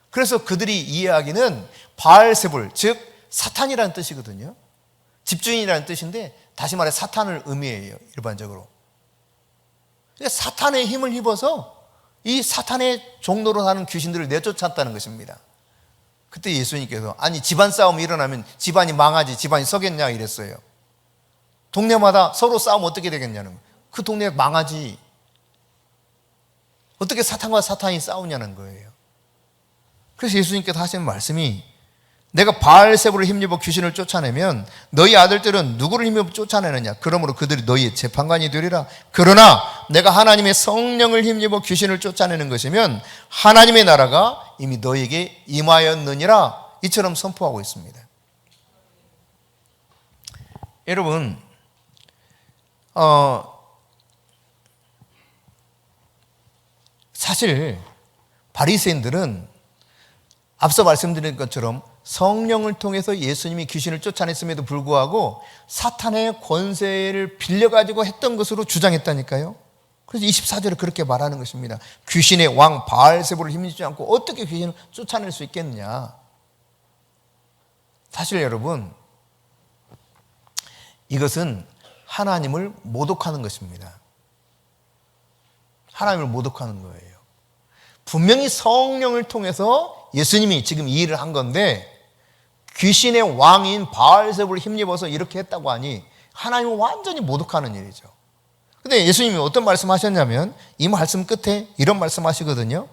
그래서 그들이 이해하기는 바알세불, 즉 사탄이라는 뜻이거든요. 집주인이라는 뜻인데 다시 말해 사탄을 의미해요, 일반적으로. 사탄의 힘을 입어서 이 사탄의 종로로 사는 귀신들을 내쫓았다는 것입니다. 그때 예수님께서, 아니 집안 싸움이 일어나면 집안이 망하지 집안이 서겠냐 이랬어요. 동네마다 서로 싸우면 어떻게 되겠냐는 거예요. 그 동네가 망하지. 어떻게 사탄과 사탄이 싸우냐는 거예요. 그래서 예수님께서 하시는 말씀이, 내가 바알세불을 힘입어 귀신을 쫓아내면 너희 아들들은 누구를 힘입어 쫓아내느냐? 그러므로 그들이 너희의 재판관이 되리라. 그러나 내가 하나님의 성령을 힘입어 귀신을 쫓아내는 것이면 하나님의 나라가 이미 너희에게 임하였느니라. 이처럼 선포하고 있습니다. 여러분, 사실 바리새인들은 앞서 말씀드린 것처럼 성령을 통해서 예수님이 귀신을 쫓아냈음에도 불구하고 사탄의 권세를 빌려가지고 했던 것으로 주장했다니까요. 그래서 24절에 그렇게 말하는 것입니다. 귀신의 왕 바알세불을 힘입지 않고 어떻게 귀신을 쫓아낼 수 있겠느냐. 사실 여러분, 이것은 하나님을 모독하는 것입니다. 하나님을 모독하는 거예요. 분명히 성령을 통해서 예수님이 지금 이 일을 한 건데 귀신의 왕인 바알세불을 힘입어서 이렇게 했다고 하니 하나님은 완전히 모독하는 일이죠. 근데 예수님이 어떤 말씀하셨냐면 이 말씀 끝에 이런 말씀하시거든요.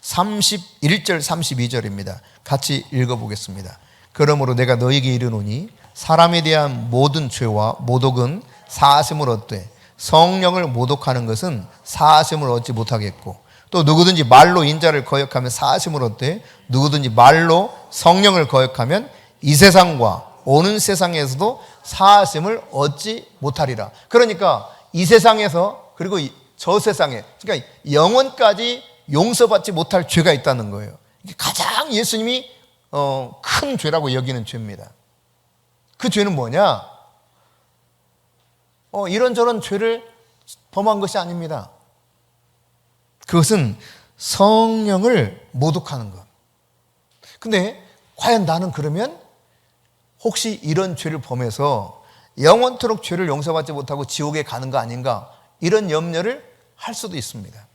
31절 32절입니다. 같이 읽어보겠습니다. 그러므로 내가 너에게 이르노니 사람에 대한 모든 죄와 모독은 사하심을 얻되 성령을 모독하는 것은 사하심을 얻지 못하겠고, 또 누구든지 말로 인자를 거역하면 사하심을 얻되 누구든지 말로 성령을 거역하면 이 세상과 오는 세상에서도 사하심을 얻지 못하리라. 그러니까 이 세상에서, 그리고 저 세상에, 그러니까 영원까지 용서받지 못할 죄가 있다는 거예요. 이게 가장 예수님이 큰 죄라고 여기는 죄입니다. 그 죄는 뭐냐? 이런저런 죄를 범한 것이 아닙니다. 그것은 성령을 모독하는 것. 근데 과연 나는 그러면 혹시 이런 죄를 범해서 영원토록 죄를 용서받지 못하고 지옥에 가는 거 아닌가? 이런 염려를 할 수도 있습니다.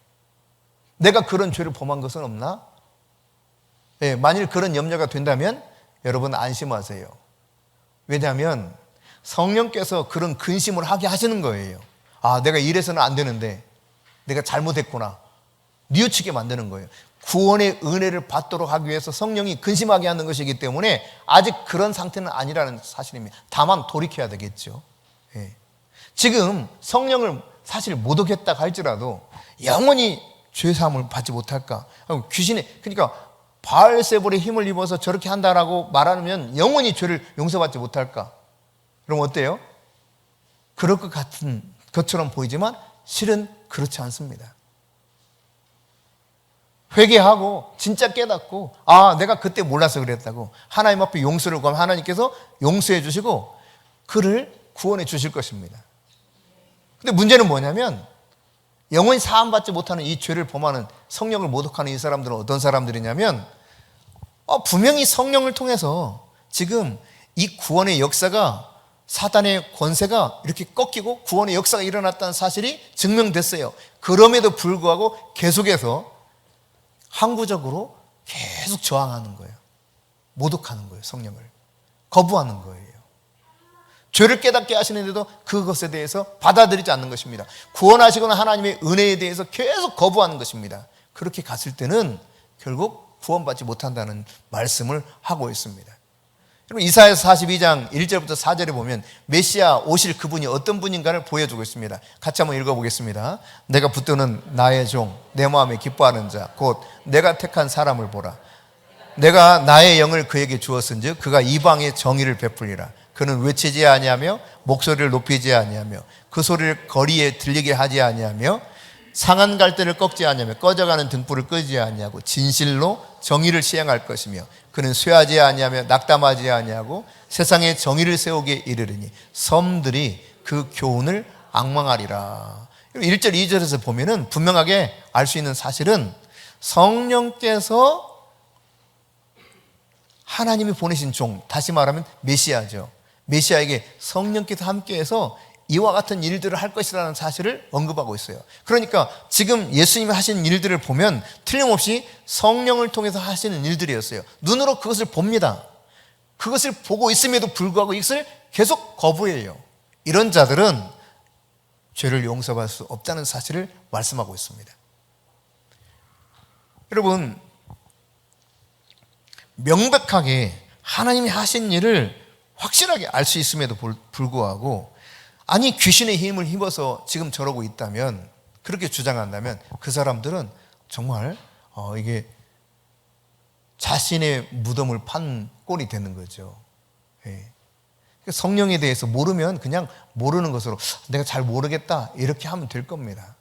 내가 그런 죄를 범한 것은 없나? 네, 만일 그런 염려가 된다면 여러분 안심하세요. 왜냐하면 성령께서 그런 근심을 하게 하시는 거예요. 아, 내가 이래서는 안 되는데 내가 잘못했구나. 뉘우치게 만드는 거예요. 구원의 은혜를 받도록 하기 위해서 성령이 근심하게 하는 것이기 때문에 아직 그런 상태는 아니라는 사실입니다. 다만 돌이켜야 되겠죠. 예. 지금 성령을 사실 모독했다 할지라도 영원히 죄사함을 받지 못할까? 그러니까 바알세불의 힘을 입어서 저렇게 한다라고 말하면 영원히 죄를 용서받지 못할까? 그럼 어때요? 그럴 것 같은 것처럼 보이지만 실은 그렇지 않습니다. 회개하고 진짜 깨닫고, 아, 내가 그때 몰라서 그랬다고 하나님 앞에 용서를 구하면 하나님께서 용서해 주시고 그를 구원해 주실 것입니다. 근데 문제는 뭐냐면 영원히 사함받지 못하는 이 죄를 범하는, 성령을 모독하는 이 사람들은 어떤 사람들이냐면 분명히 성령을 통해서 지금 이 구원의 역사가, 사단의 권세가 이렇게 꺾이고 구원의 역사가 일어났다는 사실이 증명됐어요. 그럼에도 불구하고 계속해서 항구적으로 계속 저항하는 거예요. 모독하는 거예요. 성령을 거부하는 거예요. 죄를 깨닫게 하시는데도 그것에 대해서 받아들이지 않는 것입니다. 구원하시거나 하나님의 은혜에 대해서 계속 거부하는 것입니다. 그렇게 갔을 때는 결국 구원받지 못한다는 말씀을 하고 있습니다. 여러분, 이사야서 42장 1절부터 4절에 보면 메시아 오실 그분이 어떤 분인가를 보여주고 있습니다. 같이 한번 읽어보겠습니다. 내가 붙드는 나의 종, 내 마음에 기뻐하는 자, 곧 내가 택한 사람을 보라. 내가 나의 영을 그에게 주었은즉 그가 이방의 정의를 베풀리라. 그는 외치지 아니하며 목소리를 높이지 아니하며 그 소리를 거리에 들리게 하지 아니하며 상한 갈대를 꺾지 아니하며 꺼져가는 등불을 끄지 아니하고 진실로 정의를 시행할 것이며 그는 쇠하지 아니하며 낙담하지 아니하고 세상에 정의를 세우게 이르리니 섬들이 그 교훈을 앙망하리라. 1절 2절에서 보면은 분명하게 알 수 있는 사실은 성령께서 하나님이 보내신 종, 다시 말하면 메시아죠. 메시아에게 성령께서 함께해서 이와 같은 일들을 할 것이라는 사실을 언급하고 있어요. 그러니까 지금 예수님이 하시는 일들을 보면 틀림없이 성령을 통해서 하시는 일들이었어요. 눈으로 그것을 봅니다. 그것을 보고 있음에도 불구하고 이것을 계속 거부해요. 이런 자들은 죄를 용서받을 수 없다는 사실을 말씀하고 있습니다. 여러분, 명백하게 하나님이 하신 일을 확실하게 알 수 있음에도 불구하고 아니 귀신의 힘을 힘입어서 지금 저러고 있다면, 그렇게 주장한다면 그 사람들은 정말 이게 자신의 무덤을 판 꼴이 되는 거죠. 예. 성령에 대해서 모르면 그냥 모르는 것으로 내가 잘 모르겠다 이렇게 하면 될 겁니다.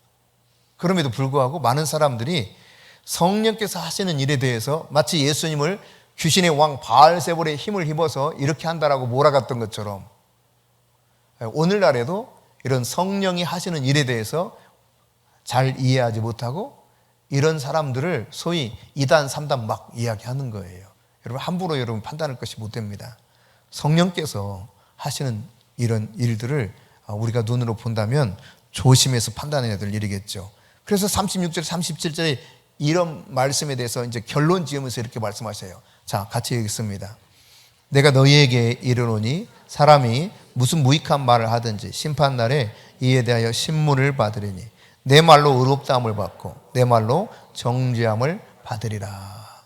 그럼에도 불구하고 많은 사람들이 성령께서 하시는 일에 대해서 마치 예수님을 귀신의 왕 바알세불의 힘을 입어서 이렇게 한다라고 몰아갔던 것처럼 오늘날에도 이런 성령이 하시는 일에 대해서 잘 이해하지 못하고 이런 사람들을 소위 2단, 3단 막 이야기하는 거예요. 여러분, 함부로 여러분 판단할 것이 못 됩니다. 성령께서 하시는 이런 일들을 우리가 눈으로 본다면 조심해서 판단해야 될 일이겠죠. 그래서 36절, 37절에 이런 말씀에 대해서 이제 결론 지으면서 이렇게 말씀하셔요. 자, 같이 읽겠습니다. 내가 너희에게 이르노니 사람이 무슨 무익한 말을 하든지 심판날에 이에 대하여 신문을 받으리니 내 말로 의롭다함을 받고 내 말로 정죄함을 받으리라.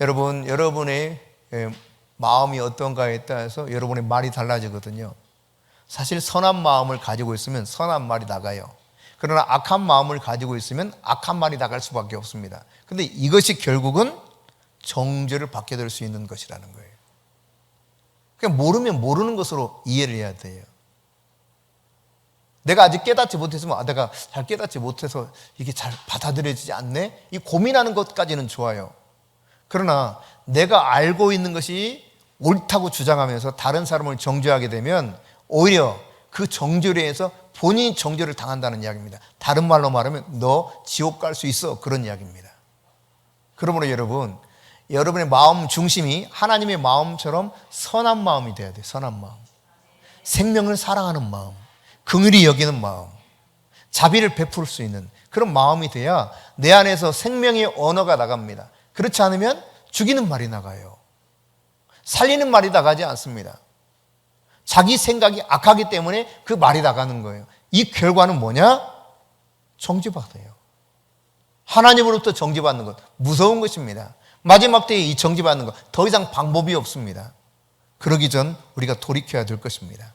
여러분, 여러분의 마음이 어떤가에 따라서 여러분의 말이 달라지거든요. 사실 선한 마음을 가지고 있으면 선한 말이 나가요. 그러나 악한 마음을 가지고 있으면 악한 말이 나갈 수밖에 없습니다. 근데 이것이 결국은 정죄를 받게 될 수 있는 것이라는 거예요. 그냥 모르면 모르는 것으로 이해를 해야 돼요. 내가 아직 깨닫지 못했으면 내가 잘 깨닫지 못해서 이게 잘 받아들여지지 않네? 이 고민하는 것까지는 좋아요. 그러나 내가 알고 있는 것이 옳다고 주장하면서 다른 사람을 정죄하게 되면 오히려 그 정죄로 해서 본인이 정죄를 당한다는 이야기입니다. 다른 말로 말하면 너 지옥 갈 수 있어, 그런 이야기입니다. 그러므로 여러분, 여러분의 마음 중심이 하나님의 마음처럼 선한 마음이 돼야 돼요. 선한 마음, 생명을 사랑하는 마음, 긍휼히 여기는 마음, 자비를 베풀 수 있는 그런 마음이 돼야 내 안에서 생명의 언어가 나갑니다. 그렇지 않으면 죽이는 말이 나가요. 살리는 말이 나가지 않습니다. 자기 생각이 악하기 때문에 그 말이 나가는 거예요. 이 결과는 뭐냐? 정죄받아요. 하나님으로부터 정죄받는 것, 무서운 것입니다. 마지막 때에 이 정죄받는 것, 더 이상 방법이 없습니다. 그러기 전 우리가 돌이켜야 될 것입니다.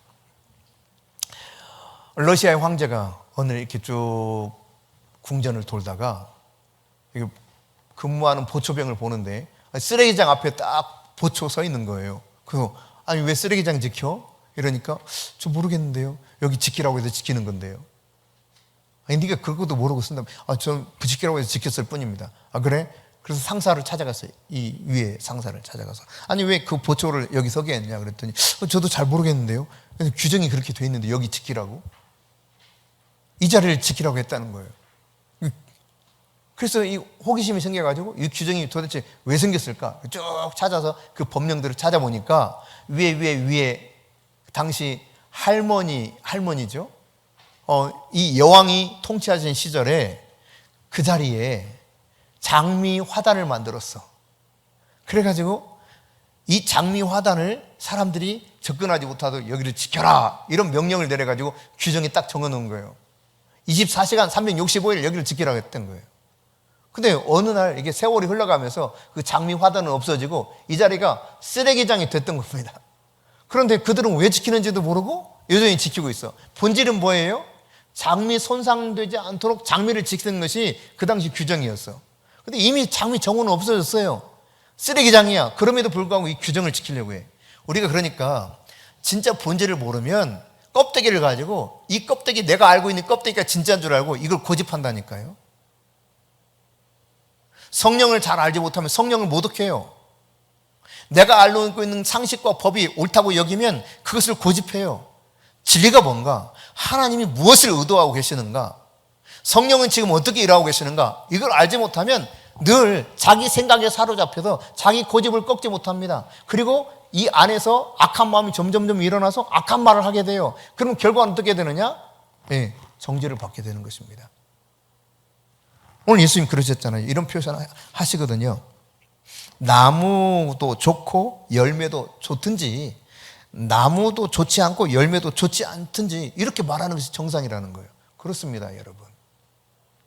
러시아의 황제가 어느 이렇게 쭉 궁전을 돌다가 근무하는 보초병을 보는데 쓰레기장 앞에 딱 보초 서 있는 거예요. 그래서 아니 왜 쓰레기장 지켜? 이러니까 저 모르겠는데요. 여기 지키라고 해서 지키는 건데요. 아니 네가 그것도 모르고 쓴다면 전 지키라고 해서 지켰을 뿐입니다. 아 그래? 그래서 상사를 찾아갔어요. 이 위에 상사를 찾아가서 아니 왜 그 보초를 여기 서게 했냐 그랬더니 저도 잘 모르겠는데요. 규정이 그렇게 돼 있는데 여기 지키라고? 이 자리를 지키라고 했다는 거예요. 그래서 이 호기심이 생겨가지고 이 규정이 도대체 왜 생겼을까? 쭉 찾아서 그 법령들을 찾아보니까 위에 당시 할머니죠. 이 여왕이 통치하신 시절에 그 자리에 장미 화단을 만들었어. 그래가지고 이 장미 화단을 사람들이 접근하지 못하도록 여기를 지켜라 이런 명령을 내려가지고 규정에 딱 정해놓은 거예요. 24시간 365일 여기를 지키라고 했던 거예요. 근데 어느 날 이게 세월이 흘러가면서 그 장미 화단은 없어지고 이 자리가 쓰레기장이 됐던 겁니다. 그런데 그들은 왜 지키는지도 모르고 여전히 지키고 있어. 본질은 뭐예요? 장미 손상되지 않도록 장미를 지키는 것이 그 당시 규정이었어. 근데 이미 장미 정원은 없어졌어요. 쓰레기장이야. 그럼에도 불구하고 이 규정을 지키려고 해. 우리가 그러니까 진짜 본질을 모르면 껍데기를 가지고 이 껍데기 내가 알고 있는 껍데기가 진짜인 줄 알고 이걸 고집한다니까요. 성령을 잘 알지 못하면 성령을 모독해요. 내가 알고 있는 상식과 법이 옳다고 여기면 그것을 고집해요. 진리가 뭔가? 하나님이 무엇을 의도하고 계시는가? 성령은 지금 어떻게 일하고 계시는가? 이걸 알지 못하면 늘 자기 생각에 사로잡혀서 자기 고집을 꺾지 못합니다. 그리고 이 안에서 악한 마음이 점점점 일어나서 악한 말을 하게 돼요. 그럼 결과는 어떻게 되느냐? 정죄를 받게 되는 것입니다. 오늘 예수님 그러셨잖아요. 이런 표현 하시거든요. 나무도 좋고 열매도 좋든지 나무도 좋지 않고 열매도 좋지 않든지 이렇게 말하는 것이 정상이라는 거예요. 그렇습니다, 여러분.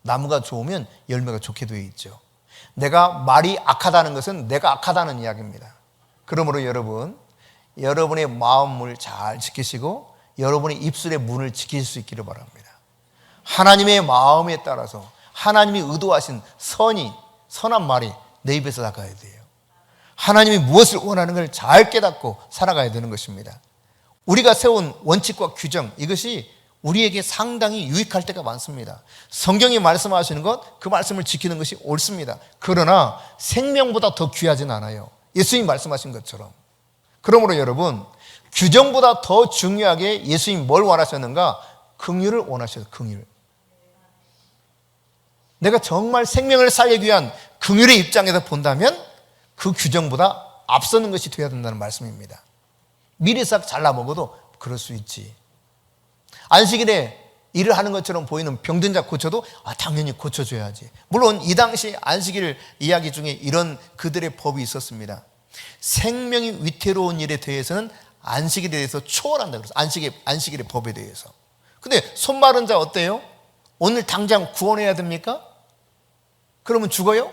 나무가 좋으면 열매가 좋게 되어 있죠. 내가 말이 악하다는 것은 내가 악하다는 이야기입니다. 그러므로 여러분, 여러분의 마음을 잘 지키시고 여러분의 입술의 문을 지킬 수 있기를 바랍니다. 하나님의 마음에 따라서 하나님이 의도하신 선한 말이 내 입에서 나가야 돼요. 하나님이 무엇을 원하는 걸 잘 깨닫고 살아가야 되는 것입니다. 우리가 세운 원칙과 규정, 이것이 우리에게 상당히 유익할 때가 많습니다. 성경이 말씀하시는 것, 그 말씀을 지키는 것이 옳습니다. 그러나 생명보다 더 귀하진 않아요. 예수님 말씀하신 것처럼. 그러므로 여러분, 규정보다 더 중요하게 예수님 뭘 원하셨는가? 긍휼을 원하셔요. 긍휼. 내가 정말 생명을 살리기 위한 긍휼의 입장에서 본다면 그 규정보다 앞서는 것이 되어야 된다는 말씀입니다. 미리 싹 잘라 먹어도 그럴 수 있지. 안식일에 일을 하는 것처럼 보이는 병든 자 고쳐도 당연히 고쳐줘야지. 물론 이 당시 안식일 이야기 중에 이런 그들의 법이 있었습니다. 생명이 위태로운 일에 대해서는 안식일에 대해서 초월한다 그래서 안식일의 법에 대해서. 근데 손 마른 자 어때요? 오늘 당장 구원해야 됩니까? 그러면 죽어요?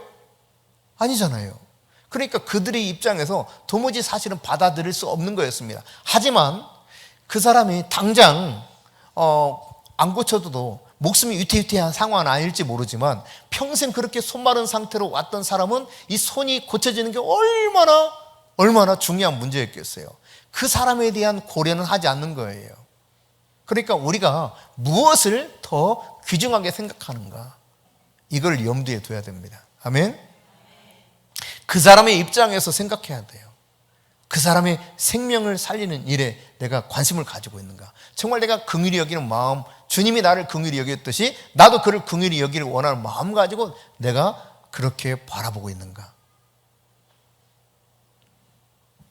아니잖아요. 그러니까 그들의 입장에서 도무지 사실은 받아들일 수 없는 거였습니다. 하지만 그 사람이 당장 안 고쳐도 목숨이 위태위태한 상황은 아닐지 모르지만 평생 그렇게 손마른 상태로 왔던 사람은 이 손이 고쳐지는 게 얼마나 중요한 문제였겠어요. 그 사람에 대한 고려는 하지 않는 거예요. 그러니까 우리가 무엇을 더 귀중하게 생각하는가, 이걸 염두에 둬야 됩니다. 아멘. 그 사람의 입장에서 생각해야 돼요. 그 사람의 생명을 살리는 일에 내가 관심을 가지고 있는가, 정말 내가 긍휼히 여기는 마음, 주님이 나를 긍휼히 여겼듯이 나도 그를 긍휼히 여기를 원하는 마음 가지고 내가 그렇게 바라보고 있는가.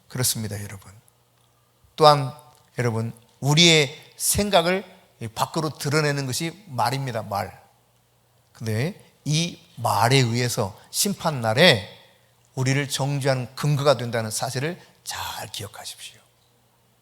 그렇습니다, 여러분. 또한 여러분, 우리의 생각을 밖으로 드러내는 것이 말입니다. 말. 근데 이 말에 의해서 심판날에 우리를 정죄하는 근거가 된다는 사실을 잘 기억하십시오.